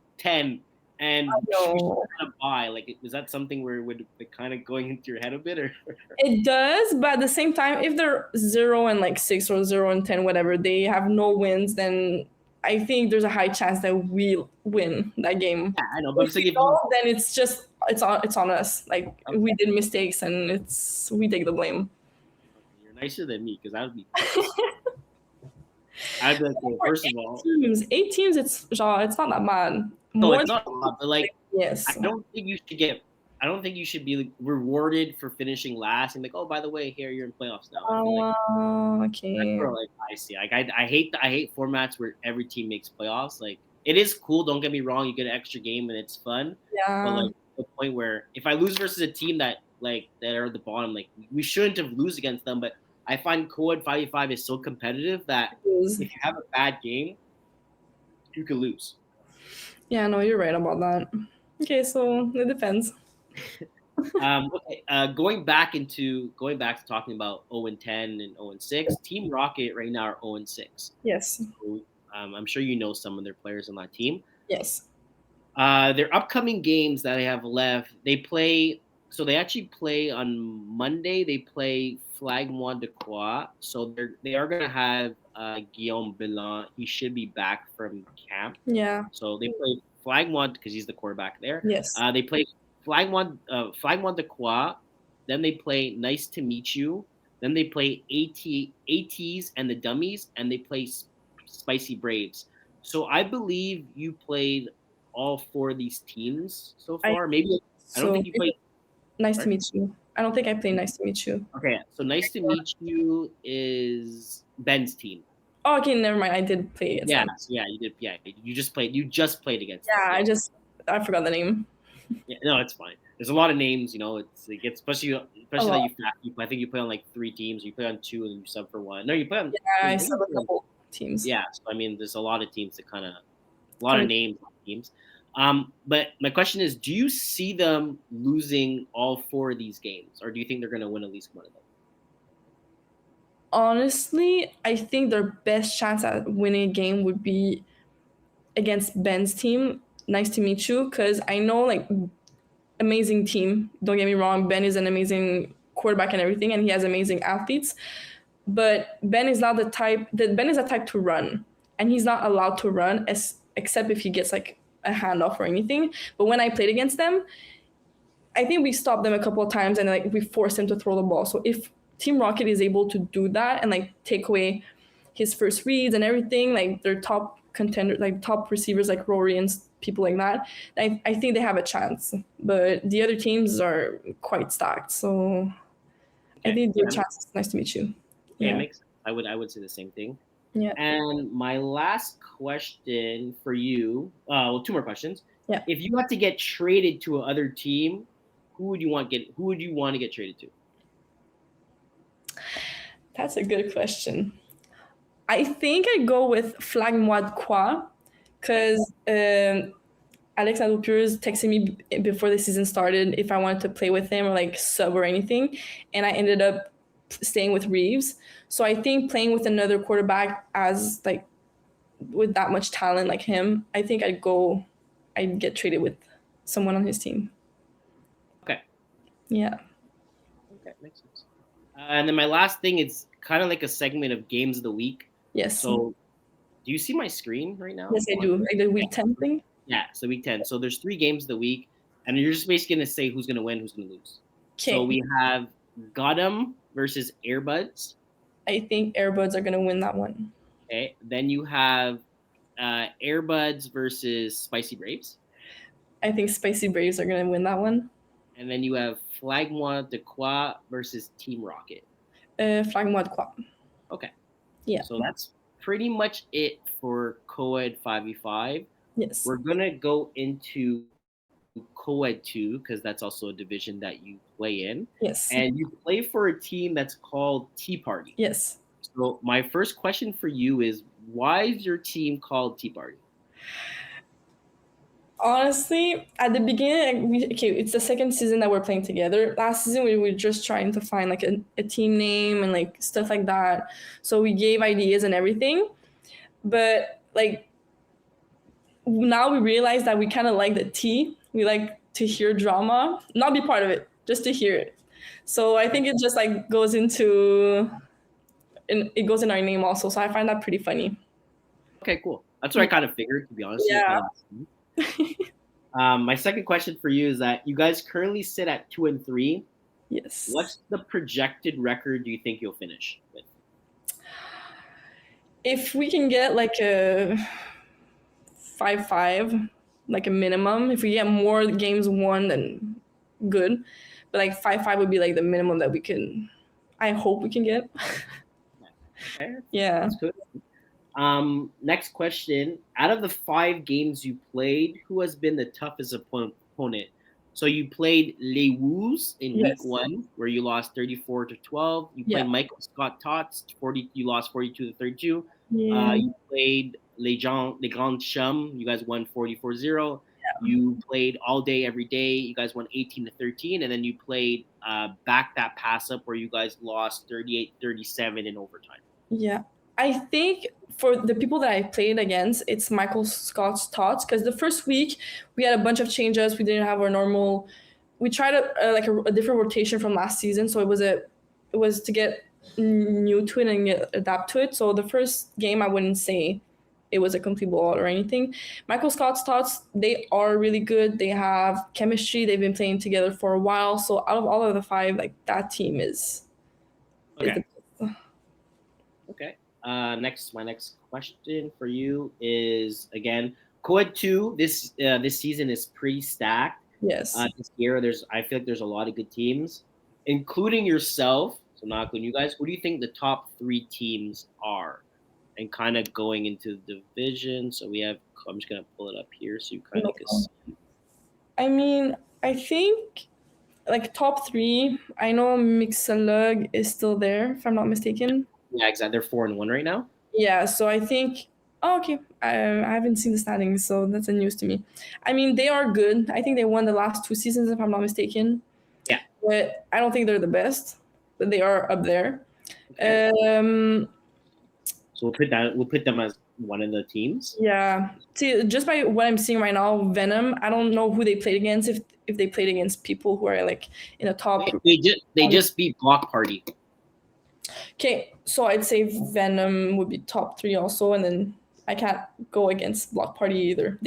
and kind of bye. Like, is that something where it would be kind of going into your head a bit? Or it does, but at the same time, if they're 0-6 or 0-10, whatever, they have no wins, then I think there's a high chance that we'll win that game. Yeah, I know, but then it's on us. Like, we did mistakes, and we take the blame. You're nicer than me, because I would be. I'd be like, well, first of all, 8 teams. It's not that bad. No, it's not a lot, but like, yes, I don't think you should be like, rewarded for finishing last and like, oh, by the way, here you're in playoffs now. Okay. That's where, like, I see. Like, I hate formats where every team makes playoffs. Like, it is cool. Don't get me wrong. You get an extra game and it's fun. Yeah. But like, the point where if I lose versus a team that are at the bottom, like, we shouldn't have lose against them. But I find co-ed 5v5 is so competitive that if you have a bad game, you could lose. Yeah, no, you're right about that. Okay, so it depends. Okay, going back to talking about 0-10 and 0-6, Team Rocket right now are 0-6. Yes. So, I'm sure you know some of their players on that team. Yes. Their upcoming games that I have left, they play. So they actually play on Monday. They play Flagmois de Croix. So they are gonna have Guillaume Blanc. He should be back from camp. Yeah. So they play Flagmois because he's the quarterback there. Yes. They play Flagmois de Croix. Then they play Nice to Meet You. Then they play ATs and the Dummies, and they play Spicy Braves. So I believe you played all four of these teams so far. Maybe I don't think you played. Nice to meet you. I don't think I played Nice to Meet You. Okay, so Nice to Meet You is Ben's team. Oh, okay, never mind. I did play against them. Yeah, you did. Yeah, you just played against. Yeah, them. I forgot the name. Yeah, no, it's fine. There's a lot of names, it gets especially that I think you play on like 3 teams. You play on 2 and you sub for 1. No, you play on. Yeah, I sub a couple teams. Yeah, so I mean, there's a lot of teams that a lot of names on teams. But my question is, do you see them losing all 4 of these games, or do you think they're going to win at least one of them? Honestly, I think their best chance at winning a game would be against Ben's team. Nice to meet you, because I know like amazing team. Don't get me wrong, Ben is an amazing quarterback and everything, and he has amazing athletes. But Ben is not the type. Ben is a type to run, and he's not allowed to run except if he gets like a handoff or anything. But when I played against them, I think we stopped them a couple of times and like we forced him to throw the ball. So if Team Rocket is able to do that and like take away his first reads and everything, like their top contender, like top receivers like Lory and people like that, I think they have a chance. But the other teams are quite stacked. So I think their chance is Nice to meet you. Yeah, it makes sense. I would say the same thing. Yeah. And my last question for you, 2 more questions. Yeah. If you had to get traded to another team, who would you want to get traded to? That's a good question. I think I go with Flagmois de Croix because Alex Adopurs texted me before the season started if I wanted to play with him or like sub or anything, and I ended up staying with Reeves. So I think playing with another quarterback as like with that much talent like him, I think I'd get traded with someone on his team. Okay. Yeah. Okay, makes sense. And then my last thing is kind of like a segment of games of the week. Yes. So, do you see my screen right now? Yes, I do. Like the week 10 thing. Yeah, so week 10. So there's 3 games of the week, and you're just basically gonna say who's gonna win, who's gonna lose. Okay. So we have Gotham versus Airbuds. I think Airbuds are gonna win that one. Okay. Then you have Airbuds versus Spicy Braves. I think Spicy Braves are gonna win that one. And then you have Flagmois de Croix versus Team Rocket. Flagmois de Croix. Okay. Yeah. So that's pretty much it for co-ed 5v5. Yes. We're gonna go into co-ed 2 because that's also a division that you play in. Yes. And you play for a team that's called Tea Party. Yes. So my first question for you is, why is your team called Tea Party? Honestly, at the beginning, it's the second season that we're playing together. Last season, we were just trying to find like a team name and like stuff like that. So we gave ideas and everything. But like now we realize that we kind of like the tea. We like to hear drama, not be part of it, just to hear it. So I think it just like goes in our name also. So I find that pretty funny. Okay, cool. That's what I kind of figured, to be honest. Yeah. My second question for you is that you guys currently sit at 2-3. Yes. What's the projected record do you think you'll finish with? If we can get like a 5-5, like a minimum. If we get more games won, then good. But like 5-5 would be like the minimum that I hope we can get. Okay. Yeah. That's good. Next question. Out of the 5 games you played, who has been the toughest opponent So you played Les Woos in week Yes. 1, where you lost 34-12. You Yeah. played Michael Scott Tots, 40. You lost 42-32. Yeah. You played Les Grands Chums. You guys won 44-0. You played All Day Every Day. You guys won 18-13, and then you played Back That Pass Up, where you guys lost 38-37 in overtime. Yeah. I think for the people that I played against, it's Michael Scott's Tots, because the first week we had a bunch of changes. We didn't have our normal. We tried a different rotation from last season, so it was to get new to it and adapt to it. So the first game, I wouldn't say it was a complete blowout or anything. Michael Scott's Tots, they are really good. They have chemistry. They've been playing together for a while. So out of all of the 5, like that team is Okay. the Okay. My next question for you is, again, Quad 2. This season is pretty stacked. yes. This year, I feel like there's a lot of good teams, including yourself. So not including you guys. Who do you think the top 3 teams are? And kind of going into the division. So we have. I'm just gonna pull it up here so you kind of can see. I mean, I think like top 3. I know Mixalug is still there, if I'm not mistaken. Yeah, exactly. They're 4-1 right now. Yeah, so I think. Oh, okay. I haven't seen the standings, so that's a news to me. I mean, they are good. I think they won the last 2 seasons, if I'm not mistaken. Yeah. But I don't think they're the best, but they are up there. Okay. So we'll put them as one of the teams. Yeah. See, just by what I'm seeing right now, Venom, I don't know who they played against, if they played against people who are like in the top. They just beat Block Party. Okay, so I'd say Venom would be top 3 also, and then I can't go against Block Party either.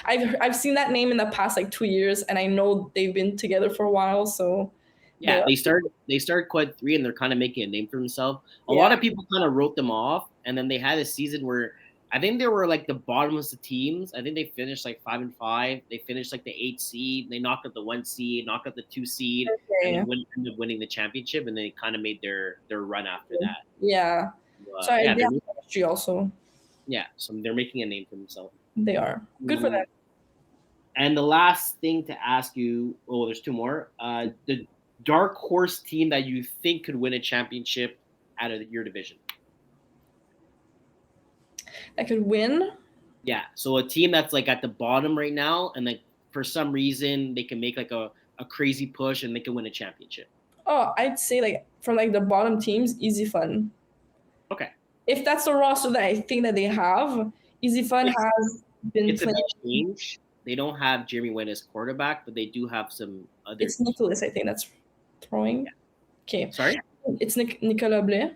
I've seen that name in the past like 2 years, and I know they've been together for a while, so yeah, they start Quad 3, and they're kind of making a name for themselves. A Yeah. lot of people kind of wrote them off, and then they had a season where I think they were like the bottom of the teams. I think they finished like 5-5. They finished like the 8th seed. They knocked out the 1 seed, knocked out the 2 seed, and then ended up winning the championship. And they kind of made their run after that. Yeah. So yeah, they have chemistry also. Yeah, so they're making a name for themselves. They are. Good for them. And the last thing to ask you, there's 2 more. The dark horse team that you think could win a championship out of your division. That could win? Yeah, so a team that's like at the bottom right now, and like for some reason they can make like a crazy push and they can win a championship. Oh, I'd say like from like the bottom teams, Easy Fun. Okay. If that's the roster that I think that they have, Easy Fun has been It's playing. a big change. They don't have Jeremy Wynn as quarterback, but they do have some other. It's Nicholas, I think, that's throwing. Yeah. Okay. Sorry? It's Nicolas Blais.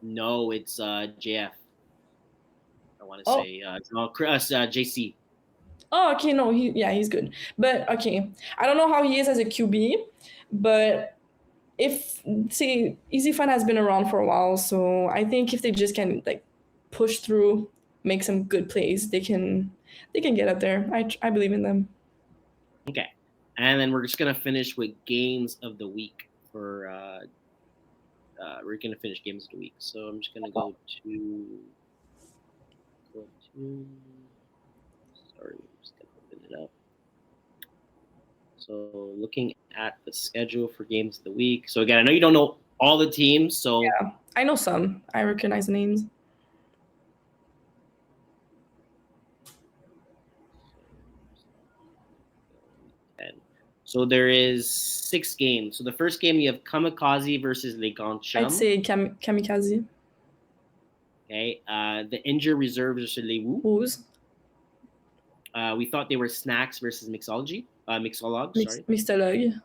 No, it's JF. I want to say JC. Oh, okay, no, he's good. But okay, I don't know how he is as a QB, but Easy Fun has been around for a while, so I think if they just can like push through, make some good plays, they can get up there. I believe in them. Okay, and then we're just gonna finish with games of the week for. We're gonna finish games of the week, so I'm just gonna go to. Sorry, I'm just gonna open it up. So looking at the schedule for games of the week. So again, I know you don't know all the teams, so yeah, I know some. I recognize the names. So there is 6 games. So the first game you have Kamikaze versus Les Grands Chums. I'd say Kamikaze. Okay. The injured reserve versus Les Woos. We thought they were Snacks versus Mixology. Mixolog, sorry. Mixolog.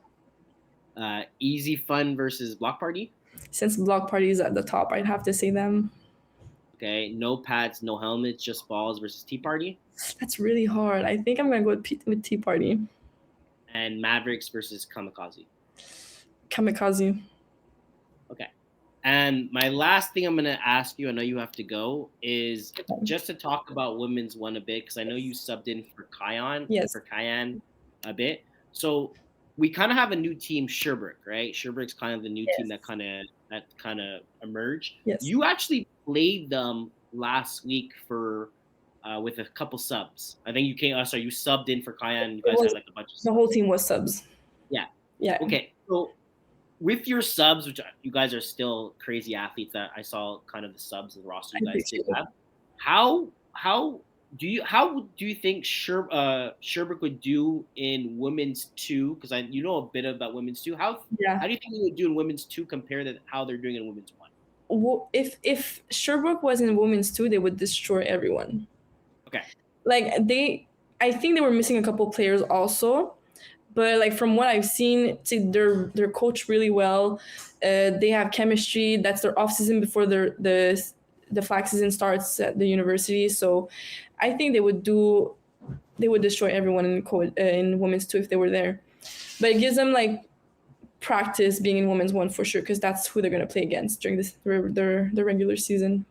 Easy Fun versus Block Party. Since Block Party is at the top, I'd have to say them. Okay. No pads, no helmets, just balls versus Tea Party. That's really hard. I think I'm going to go with Tea Party. And Mavericks versus Kamikaze. Kamikaze. Okay. And my last thing I'm going to ask you, I know you have to go, is just to talk about Women's One a bit, because I know you subbed in for Cayenne a bit. So we kind of have a new team, Sherbrooke, right? Sherbrooke's kind of the new team that kind of emerged. Yes. You actually played them last week for with a couple subs. I think you came. Sorry, you subbed in for Cayenne. You It guys had was like a bunch of the subs. whole team was subs. Yeah. Yeah. Okay. So with your subs, which you guys are still crazy athletes, that I saw kind of the subs and roster you I guys did appreciate it. have. How do you think Sherbrooke would do in women's two? Because you know a bit about women's two. How Yeah. do you think they would do in women's two compared to how they're doing in women's one? If Sherbrooke was in women's too, they would destroy everyone. Okay. Like I think they were missing a couple players also, but like from what I've seen, they're coached really well. They have chemistry. That's their off season before the flag season starts at the university. So I think they would destroy everyone in women's two if they were there. But it gives them like practice being in women's one for sure because that's who they're gonna play against during their regular season.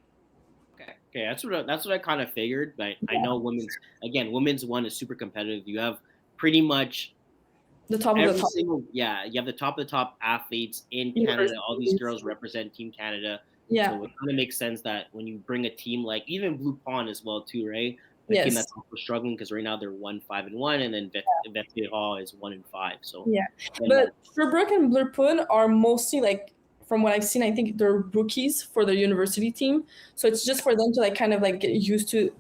Okay, that's what I kind of figured. But I know women's one is super competitive. You have pretty much The top of the every top single you have the top of the top athletes in Canada. All these universities. girls represent Team Canada. Yeah. So it kind of makes sense that when you bring a team like even Blue Pond as well too, right? A team Yes. that's also struggling because right now they're 1-5-1, and then Vetsy Hall is 1-5. So Yeah, then, but Sherbrooke and Blurpun are mostly like, from what I've seen, I think they're rookies for their university team. So it's just for them to like kind of like get used to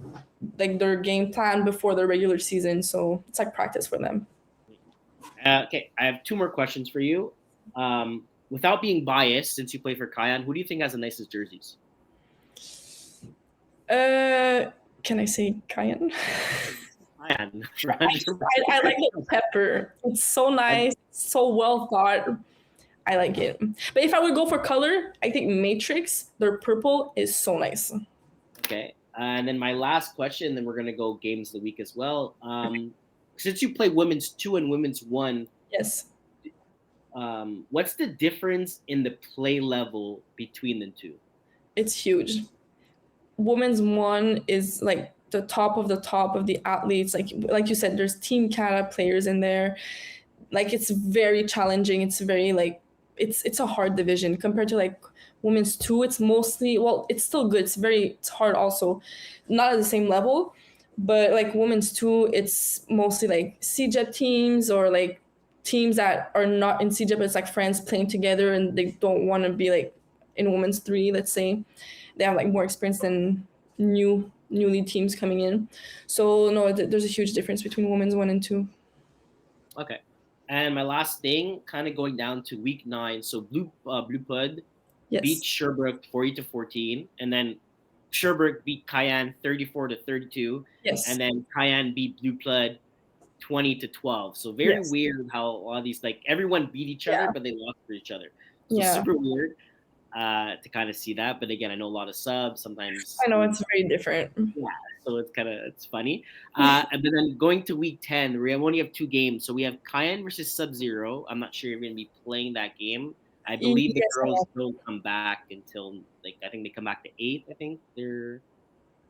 like their game plan before their regular season. So it's like practice for them. okay, I have two more questions for you. Without being biased, since you play for Cayenne, who do you think has the nicest jerseys? Can I say Cayenne? Cayenne. I like the pepper. It's so nice, so well thought. I like it. But if I would go for color, I think Matrix, their purple, is so nice. Okay. And then my last question, then we're gonna go games of the week as well. Since you play women's two and women's one, Yes. what's the difference in the play level between the two? It's huge. Women's one is like the top of the athletes. Like you said, there's Team Canada players in there. Like it's very challenging. It's very like it's a hard division compared to like women's two. It's mostly, well, it's still good. It's hard also, not at the same level, but like women's two, it's mostly like CJEP teams or like teams that are not in CJEP, but it's like friends playing together and they don't want to be like in women's three, let's say. They have like more experience than newly teams coming in. So no, there's a huge difference between women's one and two. Okay. And my last thing, kind of going down to week 9. So Blue Pud Yes. beat Sherbrooke 40-14, and then Sherbrooke beat Cayenne 34-32, Yes. and then Cayenne beat Blue Pud 20-12. So very Yes. weird how a lot of these, like, everyone beat each other, but they lost for each other. So Yeah. super weird to kind of see that. But again, I know a lot of subs sometimes. I know it's very different. Yeah, so it's funny. And then going to week 10, we only have 2 games. So we have Cayenne versus Sub-Zero. I'm not sure you're going to be playing that game. I believe the Yes, girls don't come back until, like, I think they come back the 8th. I think they're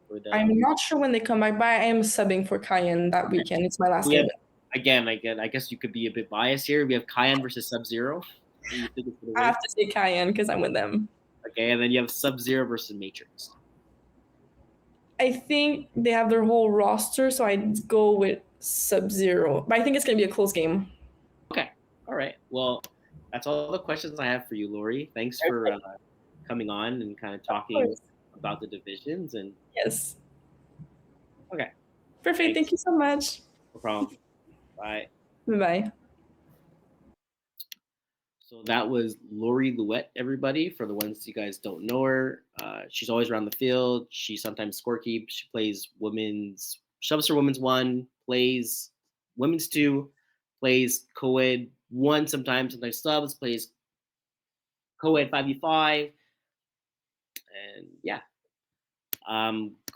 for the. I'm not sure when they come back, but I am subbing for Cayenne that weekend. It's my last We have, game. again, I guess you could be a bit biased here. We have Cayenne versus Sub-Zero. I have to say Cayenne because I'm with them. Okay, and then you have Sub-Zero versus Matrix. I think they have their whole roster, so I'd go with Sub-Zero. But I think it's going to be a close game. Okay, all right. Well, that's all the questions I have for you, Lory. Thanks for coming on and kind of talking about the divisions. And yes. Okay. Perfect. Thanks. Thank you so much. No problem. Bye. Bye-bye. So that was Lory Ouellette, everybody. For the ones you guys don't know her, she's always around the field. She sometimes scorekeeps. She plays women's, shoves for women's one, plays women's two, plays co-ed one sometimes subs, plays co-ed 5v5. And yeah.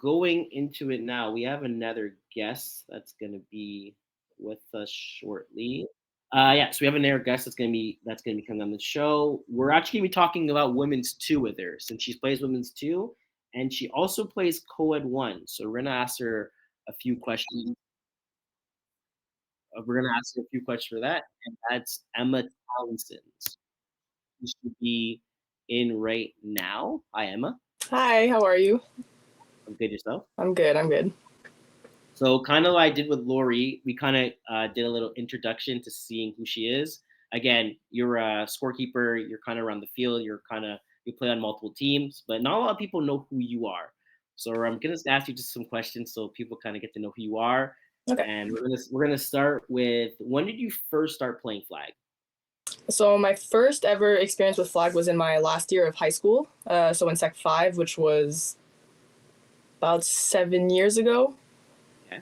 Going into it now, we have another guest that's going to be with us shortly. So we have another guest that's gonna be coming on the show. We're actually gonna be talking about women's two with her, since she plays women's two, and she also plays co-ed one. So we're gonna ask her a few questions. We're gonna ask her a few questions for that, and that's Emma Townsend. She should be in right now. Hi, Emma. Hi, how are you? I'm good. Yourself? I'm good. So kind of like I did with Lory, we kind of did a little introduction to seeing who she is. Again, you're a scorekeeper. You're kind of around the field. You play on multiple teams, but not a lot of people know who you are. So I'm gonna ask you just some questions so people kind of get to know who you are. Okay. And we're gonna start with, when did you first start playing flag? So my first ever experience with flag was in my last year of high school. So in Sec 5, which was about 7 years ago. Okay.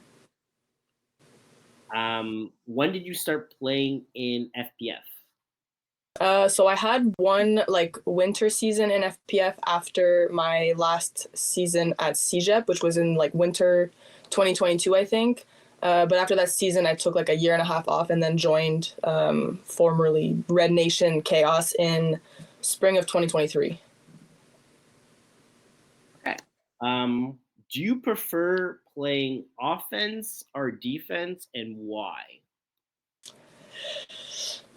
When did you start playing in FPF? So I had one like winter season in FPF after my last season at CEGEP, which was in like winter 2022, I think. But after that season, I took like a year and a half off and then joined formerly Red Nation Chaos in spring of 2023. Okay. Do you prefer playing offense or defense, and why?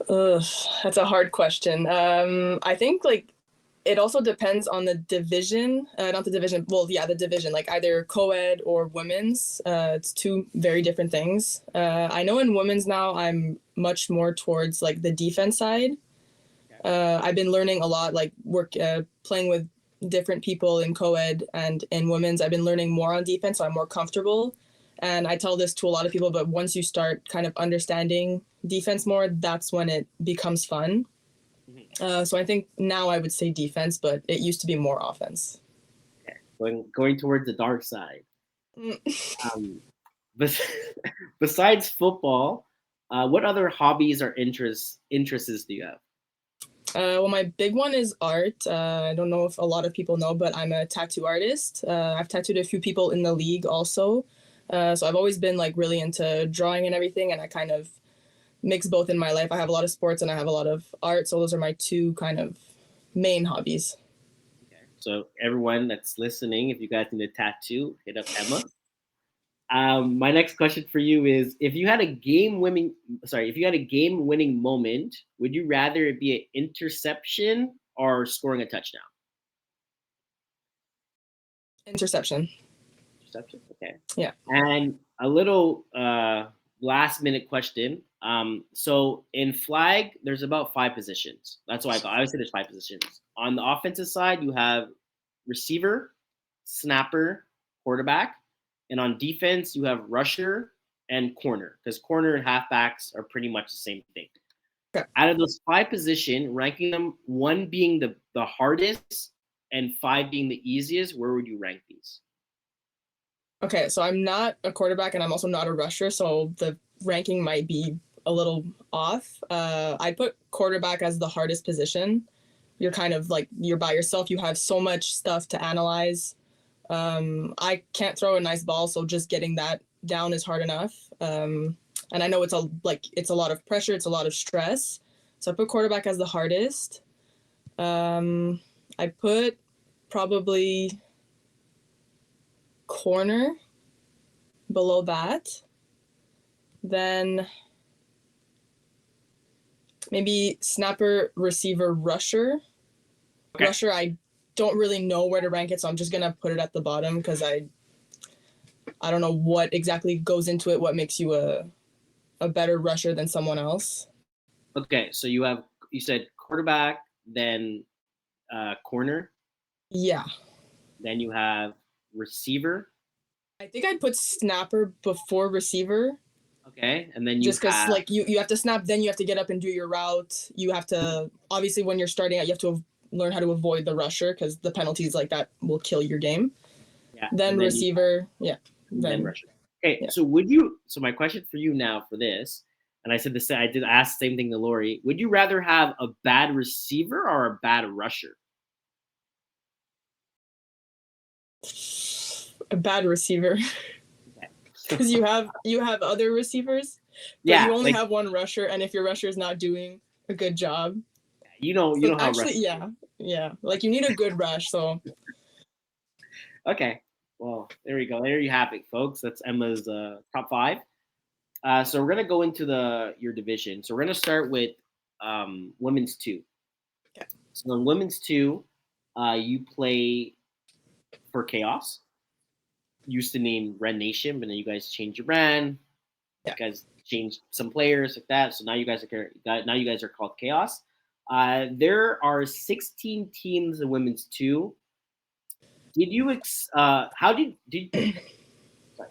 Ugh, that's a hard question. I think like it also depends on the division, not the division. Well, yeah, the division, like either co-ed or women's. It's two very different things. I know in women's now I'm much more towards like the defense side. I've been learning a lot, like playing with different people in co-ed and in women's. I've been learning more on defense, so I'm more comfortable. And I tell this to a lot of people, but once you start kind of understanding defense more, that's when it becomes fun. So I think now I would say defense, but it used to be more offense. Okay. Going towards the dark side. Bes- Besides football, what other hobbies or interests do you have? Well, my big one is art. I don't know if a lot of people know, but I'm a tattoo artist. I've tattooed a few people in the league also. So I've always been like really into drawing and everything, and I kind of mix both in my life. I have a lot of sports and I have a lot of art, so those are my two kind of main hobbies. Okay. So everyone that's listening, if you guys need a tattoo, hit up Emma. My next question for you is: if you had a game winning moment, would you rather it be an interception or scoring a touchdown? Interception. Interception. Okay. Yeah. And a little last minute question. So in flag, there's about 5 positions. That's why I would say there's 5 positions. On the offensive side, you have receiver, snapper, quarterback, and on defense, you have rusher and corner, because corner and halfbacks are pretty much the same thing. Okay. Out of those 5 positions, ranking them, 1 being the hardest and 5 being the easiest, where would you rank these? Okay, so I'm not a quarterback and I'm also not a rusher, so the ranking might be a little off. I'd put quarterback as the hardest position. You're kind of like, you're by yourself. You have so much stuff to analyze. I can't throw a nice ball, so just getting that down is hard enough. And I know it's a lot of pressure. It's a lot of stress. So I put quarterback as the hardest. I put probably corner below that. Then maybe snapper, receiver, rusher. Okay. Rusher, I don't really know where to rank it, so I'm just gonna put it at the bottom because I don't know what exactly goes into it, what makes you a better rusher than someone else. Okay, so you said quarterback, then corner. Yeah. Then you have receiver. I think I'd put snapper before receiver. Okay, and then just because like you have to snap, then you have to get up and do your route. You have to, obviously when you're starting out, you have to learn how to avoid the rusher because the penalties like that will kill your game. Yeah. Then receiver, then rusher. Okay, yeah. So my question for you now for this, and I said this, I did ask the same thing to Lory. Would you rather have a bad receiver or a bad rusher? A bad receiver. Because you have other receivers, but yeah, you only have one rusher, and if your rusher is not doing a good job, you know how actually, yeah, like you need a good rush. So okay, well there we go. There you have it, folks. That's Emma's top 5. So we're gonna go into your division. So we're gonna start with women's 2. Okay. So in women's 2, you play for Chaos. used to name Ren Nation, but then you guys changed your brand. Yeah. You guys changed some players like that. So now you guys are called Chaos. There are 16 teams in women's 2. Did you how did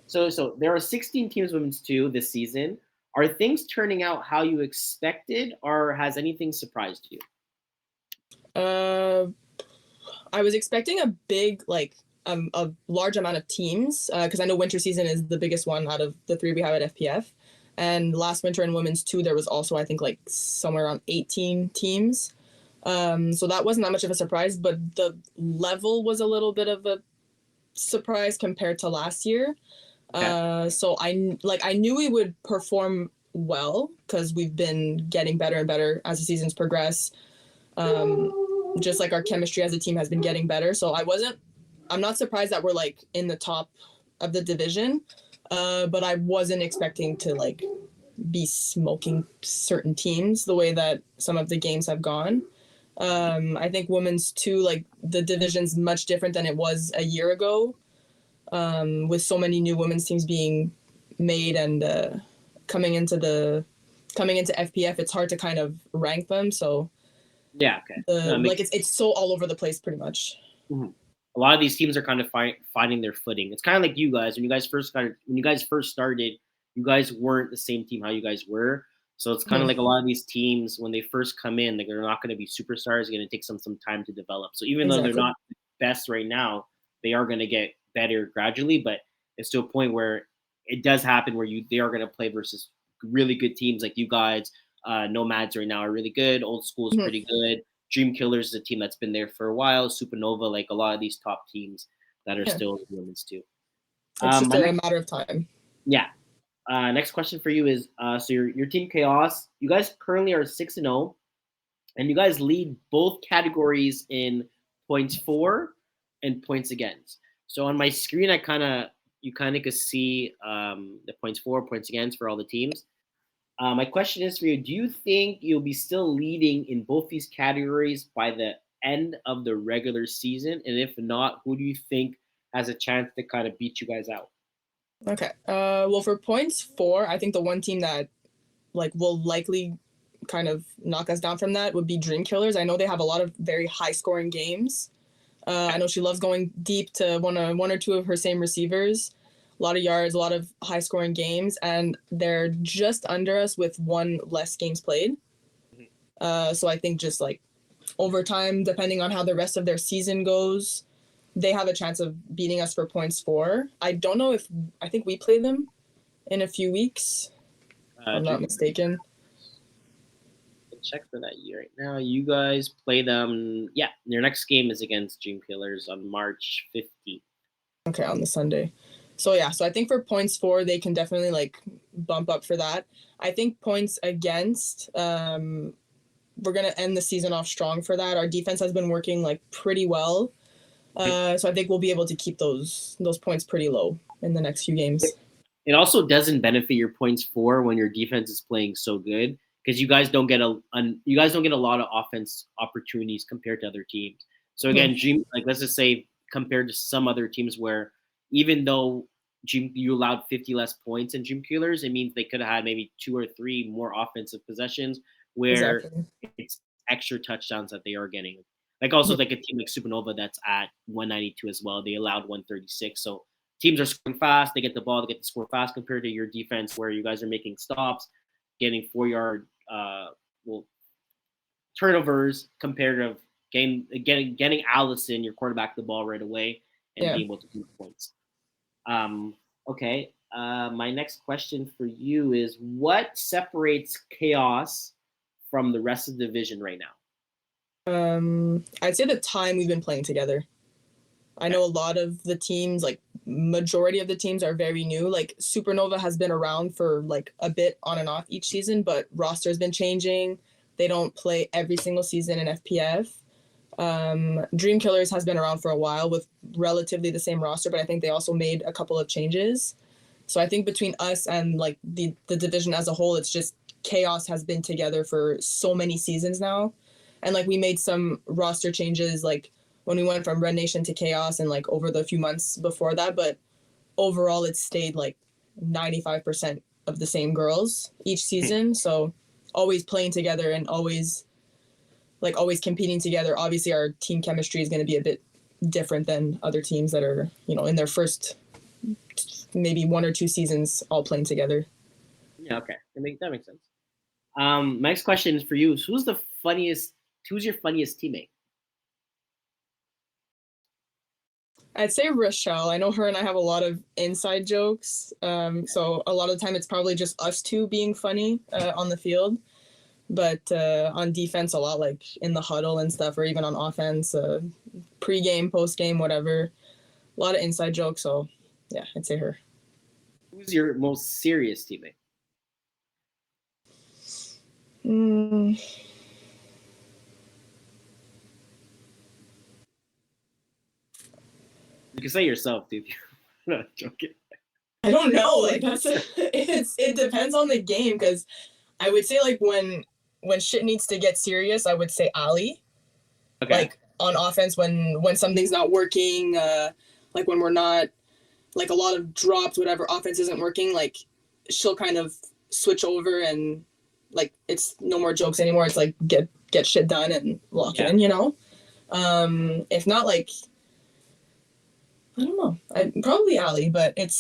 sorry. So there are 16 teams in women's 2 this season. Are things turning out how you expected, or has anything surprised you? I was expecting a big, a large amount of teams, because I know winter season is the biggest one out of the 3 we have at FPF. And last winter in women's 2, there was also, I think, like somewhere around 18 teams. So that wasn't that much of a surprise, but the level was a little bit of a surprise compared to last year. Okay. So I knew we would perform well because we've been getting better and better as the seasons progress. Just like our chemistry as a team has been getting better. So I'm not surprised that we're like in the top of the division, but I wasn't expecting to like be smoking certain teams the way that some of the games have gone. I think women's 2, like the division's much different than it was a year ago, with so many new women's teams being made and coming into FPF. It's hard to kind of rank them. So yeah, okay. It's so all over the place pretty much. Mm-hmm. A lot of these teams are kind of finding their footing. It's kind of like you guys when you guys first started, you guys weren't the same team how you guys were. So it's kind of like a lot of these teams when they first come in, they're not going to be superstars. They're going to take some time to develop. So even though they're not the best right now, they are going to get better gradually. But it's to a point where it does happen where they are going to play versus really good teams like you guys. Nomads right now are really good. Old School is pretty good. Dream Killers is a team that's been there for a while. Supernova, like a lot of these top teams that are still in women's 2. It's just a matter of time. Yeah. Next question for you is, so your team Chaos, you guys currently are 6-0, and you guys lead both categories in points for and points against. So on my screen, you kind of could see the points for, points against for all the teams. My question is for you, do you think you'll be still leading in both these categories by the end of the regular season? And if not, who do you think has a chance to kind of beat you guys out? Okay. Well, for points for, I think the one team that will likely kind of knock us down from that would be Dream Killers. I know they have a lot of very high scoring games. I know she loves going deep to one or two of her same receivers. A lot of yards, a lot of high scoring games, and they're just under us with one less games played. So I think just like over time, depending on how the rest of their season goes, they have a chance of beating us for points for. I don't know I think we play them in a few weeks, if I'm not mistaken. Check for that year right now. You guys play them. Yeah, your next game is against Dream Killers on March 15th. Okay, on the Sunday. So yeah, so I think for points for, they can definitely like bump up for that. I think points against, we're gonna end the season off strong for that. Our defense has been working like pretty well. So I think we'll be able to keep those points pretty low in the next few games. It also doesn't benefit your points for when your defense is playing so good, because you guys don't get a lot of offense opportunities compared to other teams. So again, let's just say compared to some other teams where even though you allowed 50 less points in Dream Killers, it means they could have had maybe 2 or 3 more offensive possessions where it's extra touchdowns that they are getting. Like also like a team like Supernova that's at 192 as well. They allowed 136. So teams are scoring fast. They get the ball. They get to score fast compared to your defense where you guys are making stops, getting 4-yard turnovers compared to getting Allison, your quarterback, the ball right away and being able to do points. Okay. My next question for you is, what separates Chaos from the rest of the division right now? I'd say the time we've been playing together. I know a lot of the teams, like majority of the teams are very new. Like Supernova has been around for like a bit on and off each season, but roster has been changing. They don't play every single season in FPF. Dream Killers has been around for a while with relatively the same roster, but I think they also made a couple of changes. So I think between us and like the division as a whole, it's just Chaos has been together for so many seasons now. And like we made some roster changes like when we went from Red Nation to Chaos and like over the few months before that. But overall it's stayed like 95% of the same girls each season. So always playing together and always competing together. Obviously our team chemistry is going to be a bit different than other teams that are, in their first maybe 1 or 2 seasons all playing together. Yeah, okay. That makes sense. Next question is for you. Who's your funniest teammate? I'd say Rochelle. I know her and I have a lot of inside jokes. So a lot of the time it's probably just us two being funny on the field. But on defense, a lot like in the huddle and stuff, or even on offense, pre-game, post-game, whatever. A lot of inside jokes. So, yeah, I'd say her. Who's your most serious teammate? Mm. You can say yourself, dude. I'm not joking. I don't know. Like it depends on the game, because I would say like when shit needs to get serious, I would say Ali. Okay. Like on offense, when something's not working, like when we're not, like a lot of drops, whatever, offense isn't working, like she'll kind of switch over and like it's no more jokes anymore. It's like get shit done and lock in, If not, like I don't know. Probably Ali, but it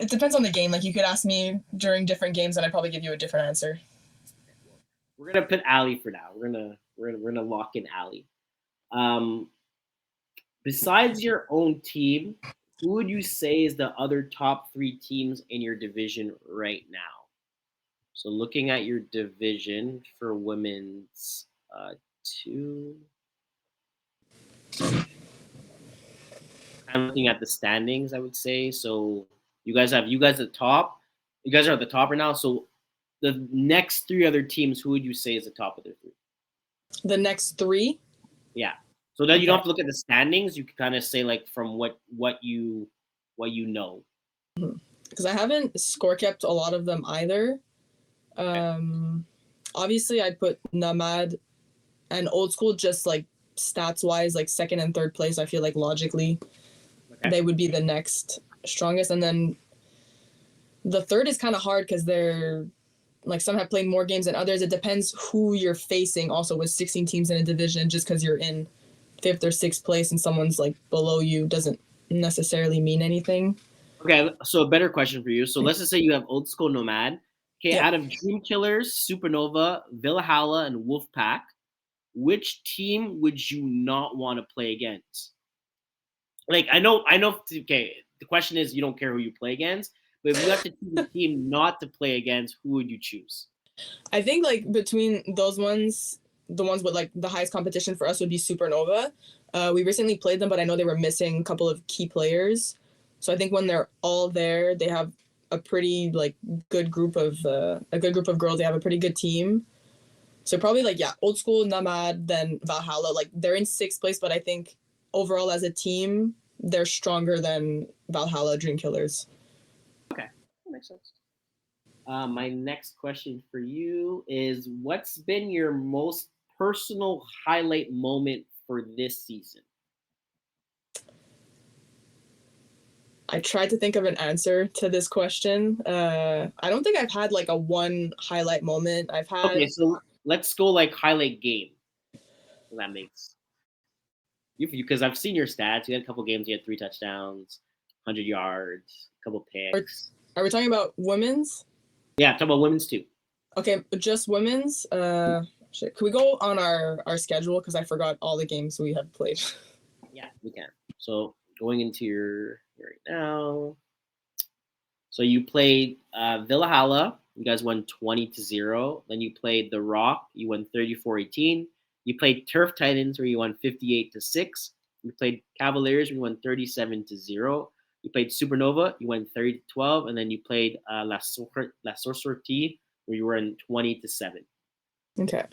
depends on the game. Like you could ask me during different games and I'd probably give you a different answer. We're gonna put Ali for now. We're gonna lock in Ali. Besides your own team, who would you say is the other top 3 teams in your division right now? So looking at your division for women's 2. I'm looking at the standings, I would say. So you guys at the top. You guys are at the top right now. So the next 3 other teams, who would you say is the top of their 3? The next 3? Yeah. So that you don't have to look at the standings. You can kind of say like from what you know. Because I haven't score kept a lot of them either. Obviously I'd put Namad and Old School just like stats wise, like 2nd and 3rd place. I feel like logically they would be the next strongest. And then the 3rd is kind of hard because they're like some have played more games than others. It depends who you're facing also with 16 teams in a division. Just because you're in 5th or 6th place and someone's like below you doesn't necessarily mean anything. Okay, so a better question for you. So let's just say you have Old School, Nomad. Okay, Out of Dream Killers, Supernova, Valhalla, and Wolfpack, which team would you not want to play against? Like I know. Okay, the question is you don't care who you play against, but if you have to choose a team not to play against, who would you choose? I think like between those ones, the ones with like the highest competition for us would be Supernova. We recently played them, but I know they were missing a couple of key players. So I think when they're all there, they have a pretty like good group of girls. They have a pretty good team. So probably like Old School, Namad, then Valhalla. Like they're in 6th place, but I think overall as a team, they're stronger than Valhalla, Dream Killers. Okay, that makes sense. My next question for you is: what's been your most personal highlight moment for this season? I tried to think of an answer to this question. I don't think I've had like a one highlight moment. I've had. Okay, so let's go like highlight game. That makes you because I've seen your stats. You had a couple games. You had 3 touchdowns, 100 yards, a couple picks. Are we talking about women's? Yeah, talk about women's too. Okay, just women's. Can we go on our schedule because I forgot all the games we have played. Yeah, we can. So going into your right now. So you played Valhalla. You guys won 20-0. Then you played The Rock. You won 34-18. You played Turf Titans, where you won 58-6. You played Cavaliers, where you won 37-0. You played Supernova. You won 30-12, and then you played La Sorcellerie, where you were in 20-7. Okay.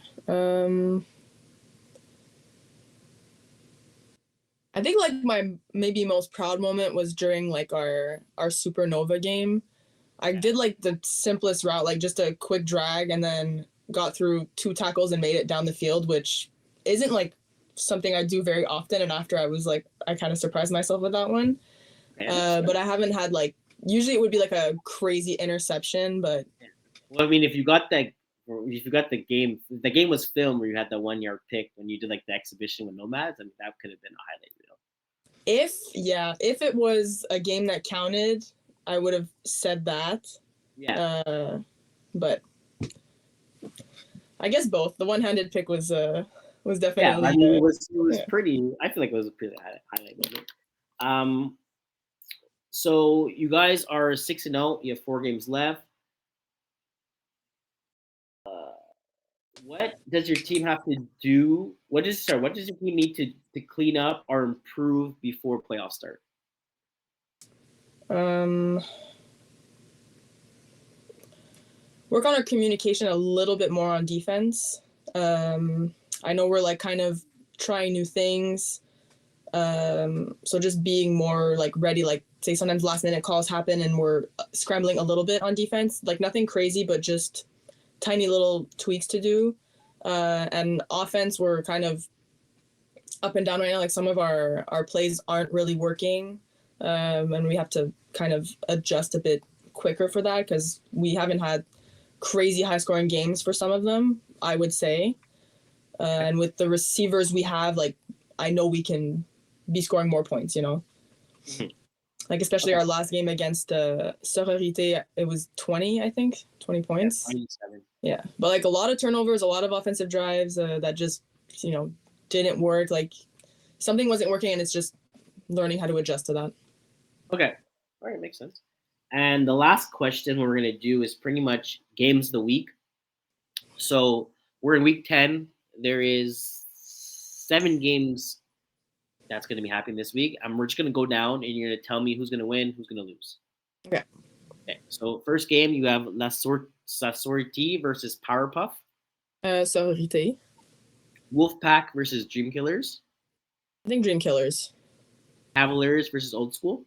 I think like my maybe most proud moment was during like our Supernova game. I did like the simplest route, like just a quick drag, and then got through 2 tackles and made it down the field, which isn't like something I do very often. And after I was like, I kind of surprised myself with that one. But I haven't had like usually it would be like a crazy interception, but Well, I mean, if you got the game was filmed where you had the 1 yard pick when you did like the exhibition with Nomads. I mean, that could have been a highlight reel. if it was a game that counted, I would have said that. Yeah. But I guess both. The one-handed pick was definitely. Yeah, I mean, it was pretty. I feel like it was a pretty highlight moment. So you guys are 6-0. You have 4 games left. What does your team have to do? What does your team need to clean up or improve before playoffs start? Work on our communication a little bit more on defense. I know we're like kind of trying new things. So just being more like ready, like say sometimes last minute calls happen and we're scrambling a little bit on defense, like nothing crazy, but just tiny little tweaks to do. And offense, we're kind of up and down right now. Like some of our plays aren't really working. And we have to kind of adjust a bit quicker for that because we haven't had crazy high scoring games for some of them, I would say. And with the receivers we have, like, I know we can be scoring more points, you know? Mhm. Like, especially our last game against Sororité, it was 20, I think, 20 points. Yeah, 27. Yeah. But, like, a lot of turnovers, a lot of offensive drives that just, you know, didn't work. Like, something wasn't working, and it's just learning how to adjust to that. Okay. All right, makes sense. And the last question we're going to do is pretty much games of the week. So we're in week 10. There is 7 games that's going to be happening this week. And we're just going to go down, and you're going to tell me who's going to win, who's going to lose. Okay. Okay. So first game, you have La Sortie versus Powerpuff. Sororité. Wolfpack versus Dream Killers. I think Dream Killers. Cavaliers versus Old School.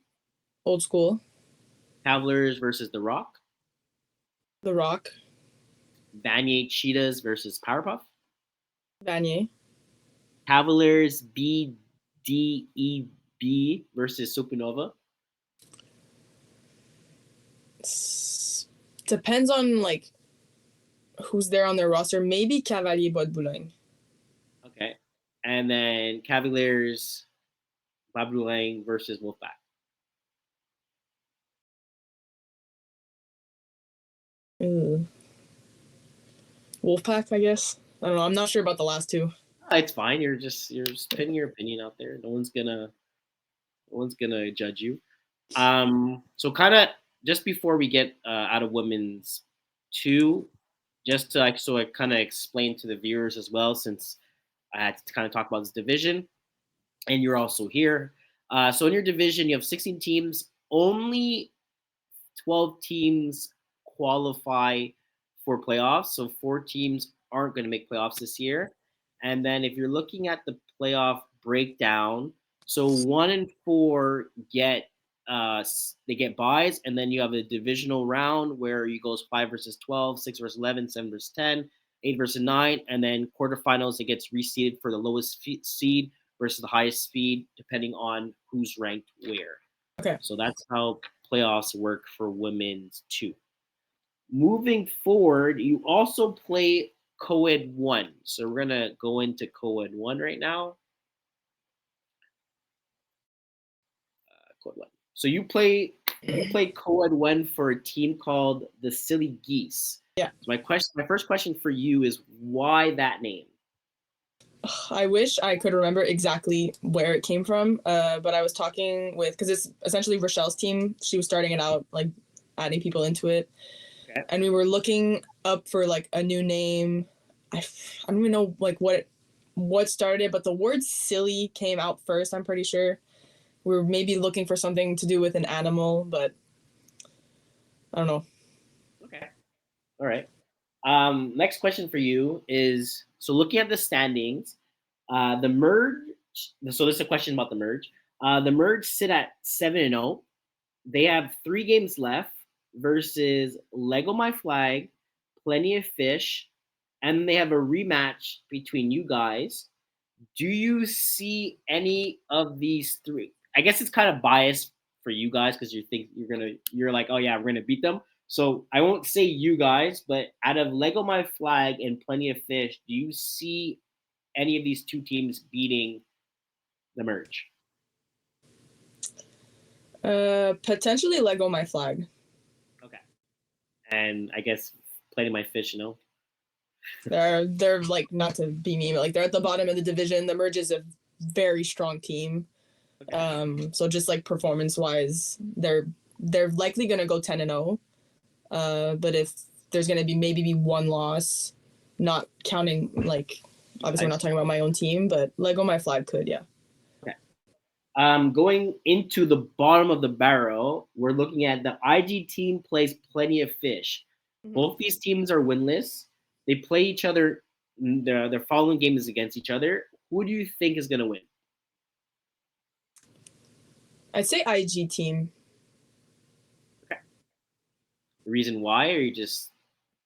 Old School. Cavaliers versus The Rock. The Rock. Vanier Cheetahs versus Powerpuff. Vanier. Cavaliers BDEB versus Supernova. Depends on like who's there on their roster. Maybe Cavalier Bois de Boulogne. Okay. And then Cavaliers Baboulang versus Wolfpack. Wolfpack, I guess. I don't know. I'm not sure about the last two. It's fine. You're just putting your opinion out there. No one's gonna judge you. So kind of just before we get out of women's 2, just to I kind of explain to the viewers as well, since I had to kind of talk about this division, and you're also here. So in your division, you have 16 teams. Only 12 teams qualify for playoffs. So 4 teams aren't going to make playoffs this year. And then if you're looking at the playoff breakdown, so 1 and 4 get they get buys, and then you have a divisional round where you goes 5 versus 12, 6 versus 11, 7 versus 10, 8 versus 9, and then quarterfinals it gets reseeded for the lowest seed versus the highest seed, depending on who's ranked where. Okay. So that's how playoffs work for women's 2. Moving forward, you also play co-ed 1. So we're gonna go into co-ed 1 right now. Co-ed 1. So you play co-ed 1 for a team called the Silly Geese. Yeah. So my first question for you is, why that name? I wish I could remember exactly where it came from, but I was talking with, because it's essentially Rochelle's team. She was starting it out, like adding people into it. Okay. And we were looking up for like a new name. I don't even know like what started it, but the word silly came out first, I'm pretty sure. We were maybe looking for something to do with an animal, but I don't know. Okay. All right. Next question for you is, so looking at the standings, the merge. So this is a question about the merge. The merge sit at 7-0. They have 3 games left versus Lego My Flag, Plenty of Fish, and they have a rematch between you guys. Do you see any of these 3? I guess it's kind of biased for you guys because you're like, oh yeah, we're gonna beat them. So I won't say you guys, but out of Lego My Flag and Plenty of Fish, do you see any of these two teams beating the merge? Potentially Lego My Flag. Okay. And I guess Plenty My Fish, They're like, not to be mean, but like they're at the bottom of the division. The merge is a very strong team. Okay. So just like performance wise, they're likely gonna go 10-0. But if there's gonna be maybe one loss, not counting like obviously we're not talking about my own team, but Lego My Flag could, yeah. Okay. Going into the bottom of the barrel, we're looking at the IG team plays Plenty of Fish. Mhm. Both these teams are winless. They play each other. Their following game is against each other. Who do you think is gonna win? I'd say IG team. Okay. The reason why, or you just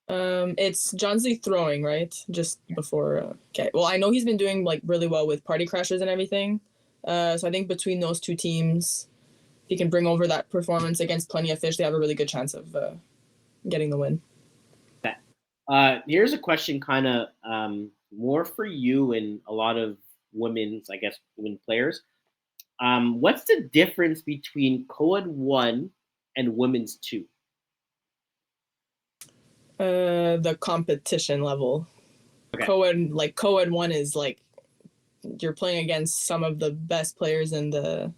It's Johnsley throwing, right? Just before. Okay. Well, I know he's been doing like really well with party crashers and everything. So I think between those two teams, if he can bring over that performance against Plenty of Fish, they have a really good chance of getting the win. okay. Here's a question, kind of more for you and a lot of women players. What's the difference between co-ed 1 and women's 2? The competition level. Okay. Co-ed 1 is like you're playing against some of the best players in the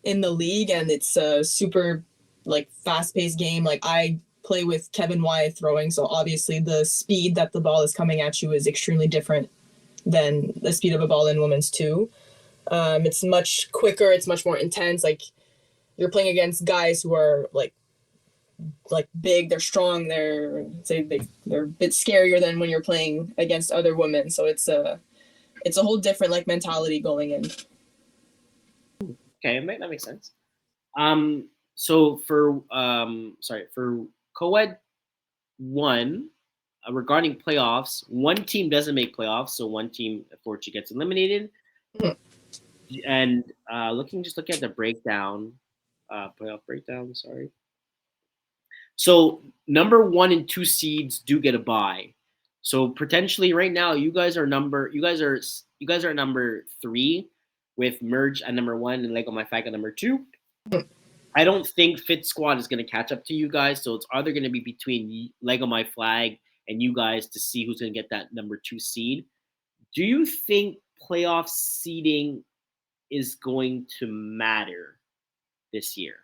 league, and it's a super like fast-paced game. Like I play with Kevin Y throwing, so obviously the speed that the ball is coming at you is extremely different than the speed of a ball in women's 2. It's much quicker, it's much more intense. Like you're playing against guys who are like big, they're strong, they're a bit scarier than when you're playing against other women. So it's a whole different like mentality going in. Okay, that makes sense. So for co-ed 1, regarding playoffs, one team doesn't make playoffs, so one team unfortunately gets eliminated. Mhm. And looking at the breakdown, playoff breakdown. Sorry. So number 1 and 2 seeds do get a bye. So potentially right now you guys are number 3 with Merge at number 1 and Lego My Flag at number 2. I don't think Fit Squad is going to catch up to you guys, so it's either going to be between Lego My Flag and you guys to see who's going to get that number 2 seed. Do you think playoff seeding is going to matter this year?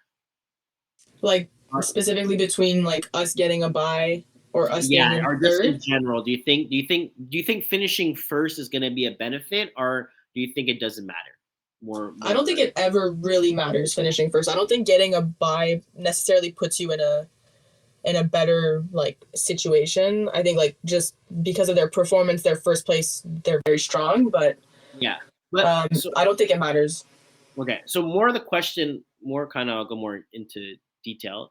Like specifically between like us getting a bye or us Yeah, or just in third? general. Do you think finishing first is going to be a benefit, or do you think it doesn't matter? More I don't think it ever really matters finishing first. I don't think getting a bye necessarily puts you in a better like situation. I think like just because of their performance, their first place, they're very strong, but yeah. But so, I don't think it matters. okay, so more of the question, I'll go more into detail.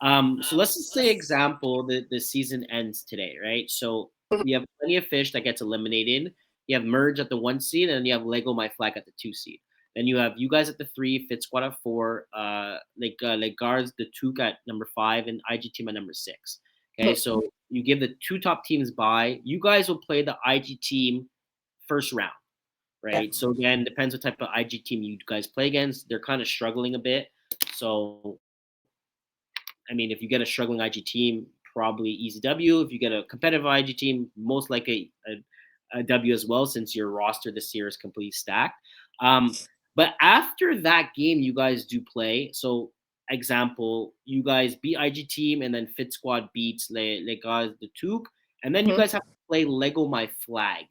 So let's just say, example, the season ends today, right? So you have Plenty of Fish that gets eliminated. You have Merge at the 1 seed, and you have Lego My Flag at the 2 seed. Then you have you guys at the 3, Fit Squad at 4, Guards the 2 at number 5, and IG team at number 6. Okay, so you give the 2 top teams bye. You guys will play the IG team first round. Right. Yeah. So again, depends what type of IG team you guys play against. They're kind of struggling a bit. So, I mean, if you get a struggling IG team, probably easy W. If you get a competitive IG team, most likely a W as well, since your roster this year is completely stacked. But after that game, you guys do play. So, example, you guys beat IG team, and then Fit Squad beats Les Gars de Touk, and then you guys have to play Lego My Flag.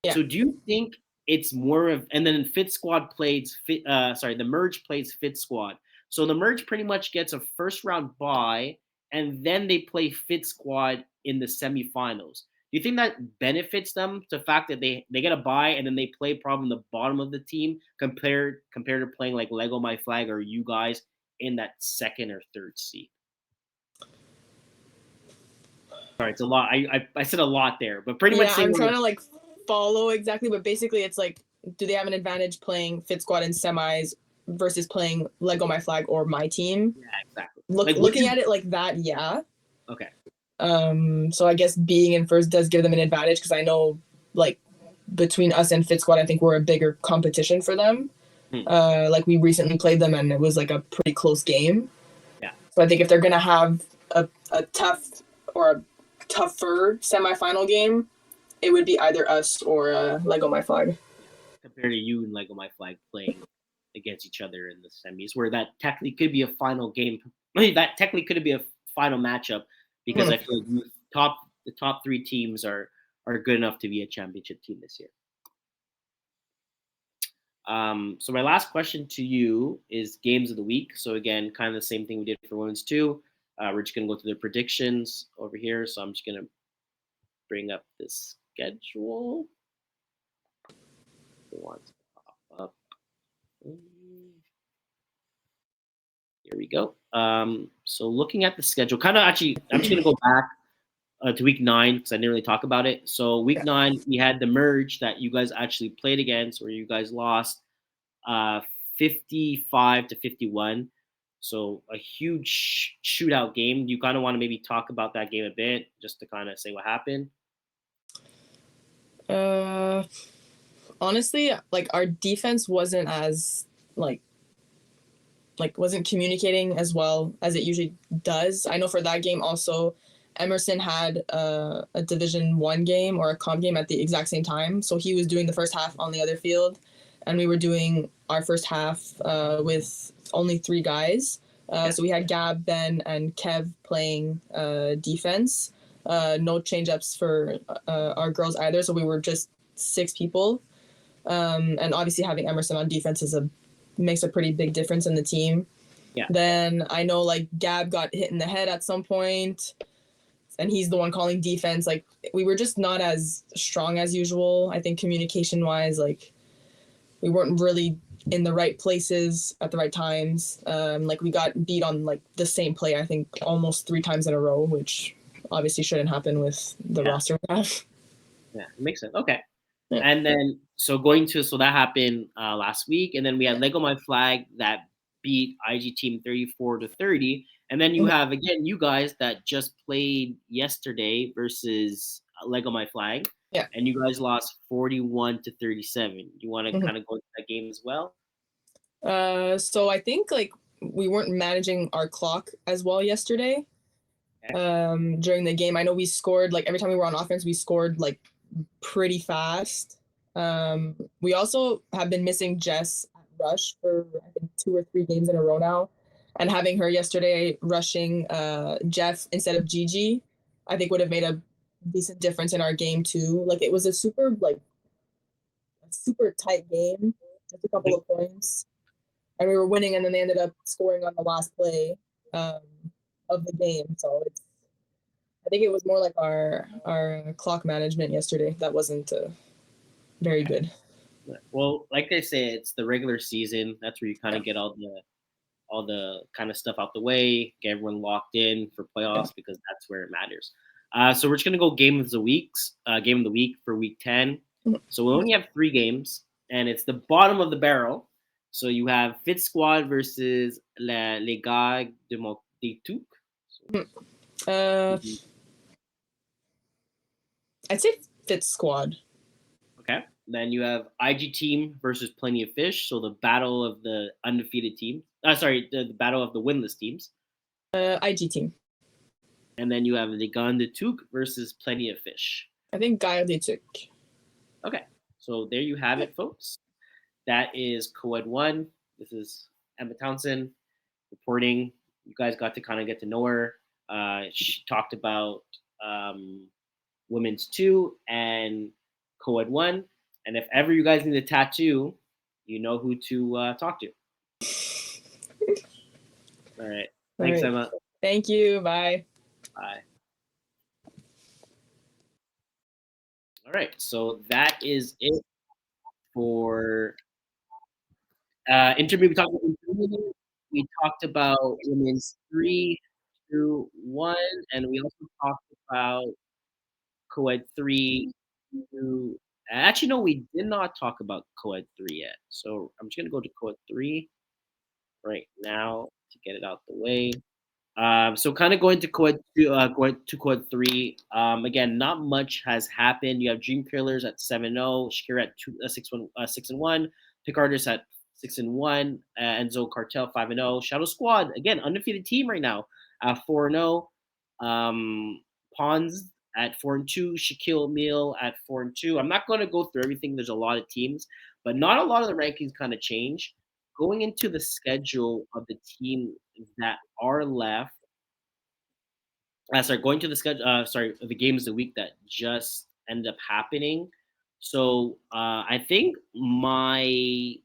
Yeah. So, do you think it's more of, and then Fit Squad plays the Merge plays Fit Squad. So the Merge pretty much gets a first round bye, and then they play Fit Squad in the semifinals. Do you think that benefits them, the fact that they get a bye and then they play probably the bottom of the team compared to playing like Lego My Flag or you guys in that 2nd or 3rd seed? Sorry, it's a lot. I said a lot there, but pretty much. Yeah, I'm trying to like follow exactly, but basically it's like, do they have an advantage playing Fit Squad in semis versus playing Lego My Flag or my team. Yeah, exactly. Looking at it like that, yeah. Okay. So I guess being in first does give them an advantage because I know like between us and Fit Squad, I think we're a bigger competition for them. Like we recently played them and it was like a pretty close game. Yeah. So I think if they're gonna have a tough or a tougher semifinal game, it would be either us or Lego My Flag. Compared to you and Lego My Flag playing against each other in the semis, where that technically could be a final game. That technically could be a final matchup because I feel like the top three teams are good enough to be a championship team this year. So my last question to you is games of the week. So again, kind of the same thing we did for women's too. We're just gonna go through the predictions over here. So I'm just gonna bring up the schedule. It wants to pop up. Here we go. So looking at the schedule, kind of actually, I'm just gonna go back to week 9 because I didn't really talk about it. So week 9, we had the merge that you guys actually played against, where you guys lost 55-51. So a huge shootout game. Do you kind of want to maybe talk about that game a bit, just to kind of say what happened? Honestly, like our defense wasn't as wasn't communicating as well as it usually does. I know for that game also, Emerson had a Division 1 game or a comp game at the exact same time. So he was doing the first half on the other field, and we were doing our first half with only 3 guys. So we had Gab, Ben, and Kev playing defense. No change-ups for our girls either. So we were just 6 people. And obviously having Emerson on defense makes a pretty big difference in the team. Yeah. Then I know like Gab got hit in the head at some point, and he's the one calling defense. Like we were just not as strong as usual. I think communication wise, like we weren't really in the right places at the right times. Like we got beat on like the same play, I think almost 3 times in a row, which obviously shouldn't happen with the roster we have. Yeah, it makes sense. Okay. Yeah. And then so that happened last week, and then we had Lego My Flag that beat IG Team 34-30, and then you have again you guys that just played yesterday versus Lego My Flag, and you guys lost 41-37. You want to kind of go into that game as well? So I think like we weren't managing our clock as well yesterday. During the game, I know we scored like every time we were on offense, we scored like pretty fast. We also have been missing Jess at rush for I think 2 or 3 games in a row now, and having her yesterday rushing Jeff instead of Gigi, I think would have made a decent difference in our game too. Like it was a super tight game, just a couple of points, and we were winning, and then they ended up scoring on the last play of the game. So I think it was more like our clock management yesterday that wasn't very good. Well, like they say, it's the regular season. That's where you kind of get all the kind of stuff out the way, get everyone locked in for playoffs because that's where it matters. So we're just gonna go game of the week for week 10. So we only have 3 games, and it's the bottom of the barrel. So you have Fit Squad versus Les Gars de Touc. I'd say Fit Squad. Okay. Then you have IG Team versus Plenty of Fish. So the battle of the undefeated team. The battle of the winless teams. IG Team. And then you have Les Gars de Touc versus Plenty of Fish. I think Gars de Touc. Okay. So there you have it, folks. That is Co-Ed 1. This is Emma Townsend reporting. You guys got to kind of get to know her. She talked about Women's 2 and Co-Ed 1. And if ever you guys need a tattoo, you know who to talk to. All right. Thanks, Emma. Thank you. Bye. Bye. All right. So that is it for intermediate. We talked about women's 3, 2, 1, and we also talked about co-ed 3, 2. Actually, no, we did not talk about co-ed 3 yet. So I'm just gonna go to co-ed 3. right now to get it out the way. So kind of going to quad three. Again, not much has happened. You have Dream Killers at 7-0, Shakira at 6-1, Pick Artist at 6-1, Enzo Cartel 5-0, Shadow Squad again undefeated team right now at 4-0, Pawns at 4-2, Shaquille Meal at 4-2. I'm not going to go through everything. There's a lot of teams, but not a lot of the rankings kind of change. Going into the schedule of the team that are left. Sorry, going to the schedule. Sorry, the games of the week that just ended up happening. So I think my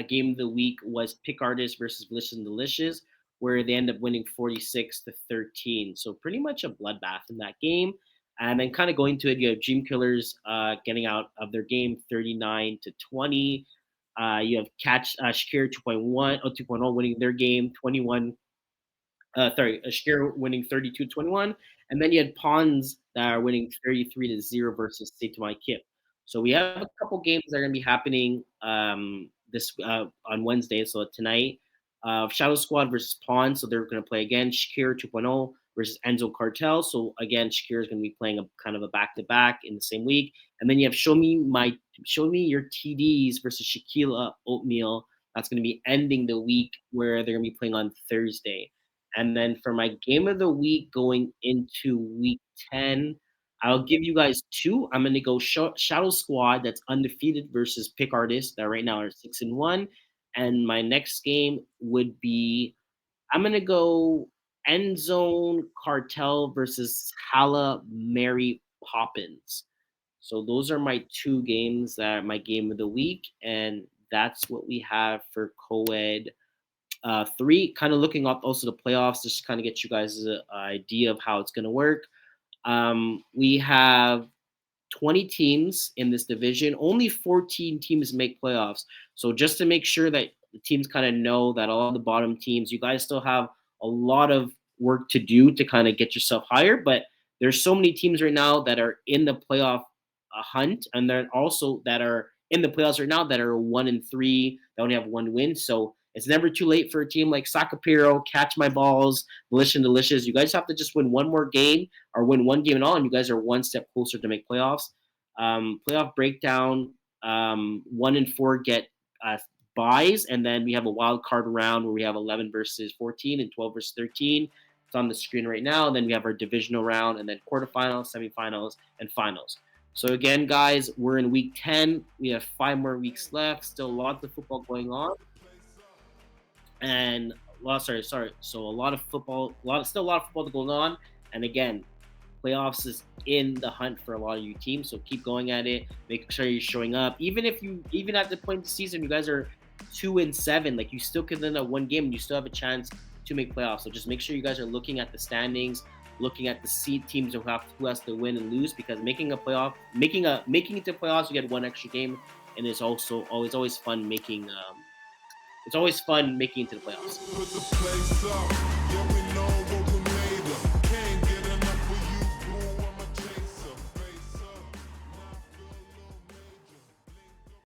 game of the week was Pick Artist versus Delicious and Delicious, where they end up winning 46-13. So pretty much a bloodbath in that game. And then kind of going to it, you have Dream Killers getting out of their game 39-20. You have Shakir 2.0 winning their game 21. Shakir winning 32-21. And then you had Pawns that are winning 33-0 versus Say to My Kip. So we have a couple games that are going to be happening this on Wednesday. So tonight, Shadow Squad versus Pawn. So they're going to play again. Shakir 2.0 versus Enzo Cartel. So again, Shakir is going to be playing a kind of a back-to-back in the same week. And then you have Show Me Your TDs versus Shaquila Oatmeal. That's going to be ending the week where they're going to be playing on Thursday. And then for my game of the week going into week 10, I'll give you guys two. I'm going to go Shadow Squad that's undefeated versus Pick Artist that right now are 6-1. And my next game would be I'm going to go End Zone Cartel versus Hala Mary Poppins. So those are my two games that are my game of the week. And that's what we have for co-ed. Three, kind of looking up also the playoffs, just to kind of get you guys an idea of how it's going to work. We have 20 teams in this division. Only 14 teams make playoffs. So just to make sure that the teams kind of know that all the bottom teams, you guys still have a lot of work to do to kind of get yourself higher. But there's so many teams right now that are in the playoff hunt, and then also that are in the playoffs right now that are 1-3, that only have one win. So it's never too late for a team like Sakapiro, Catch My Balls, Delicious and Delicious. You guys have to just win one more game or win one game at all, and you guys are one step closer to make playoffs. Playoff breakdown: 1-4 get buys, and then we have a wild card round where we have 11 versus 14 and 12 versus 13. It's on the screen right now. And then we have our divisional round, and then quarterfinals, semifinals, and finals. So again, guys, we're in week 10. We have 5 more weeks left. Still lots of football going on. And sorry. So a lot of football going on. And again, playoffs is in the hunt for a lot of you teams. So keep going at it. Make sure you're showing up. Even at the point of the season, you guys are 2-7. Like you still can win that one game, and you still have a chance to make playoffs. So just make sure you guys are looking at the standings, looking at the seed teams who has to win and lose, because making it to playoffs, you get one extra game, and it's also always fun making. It's always fun making it to the playoffs.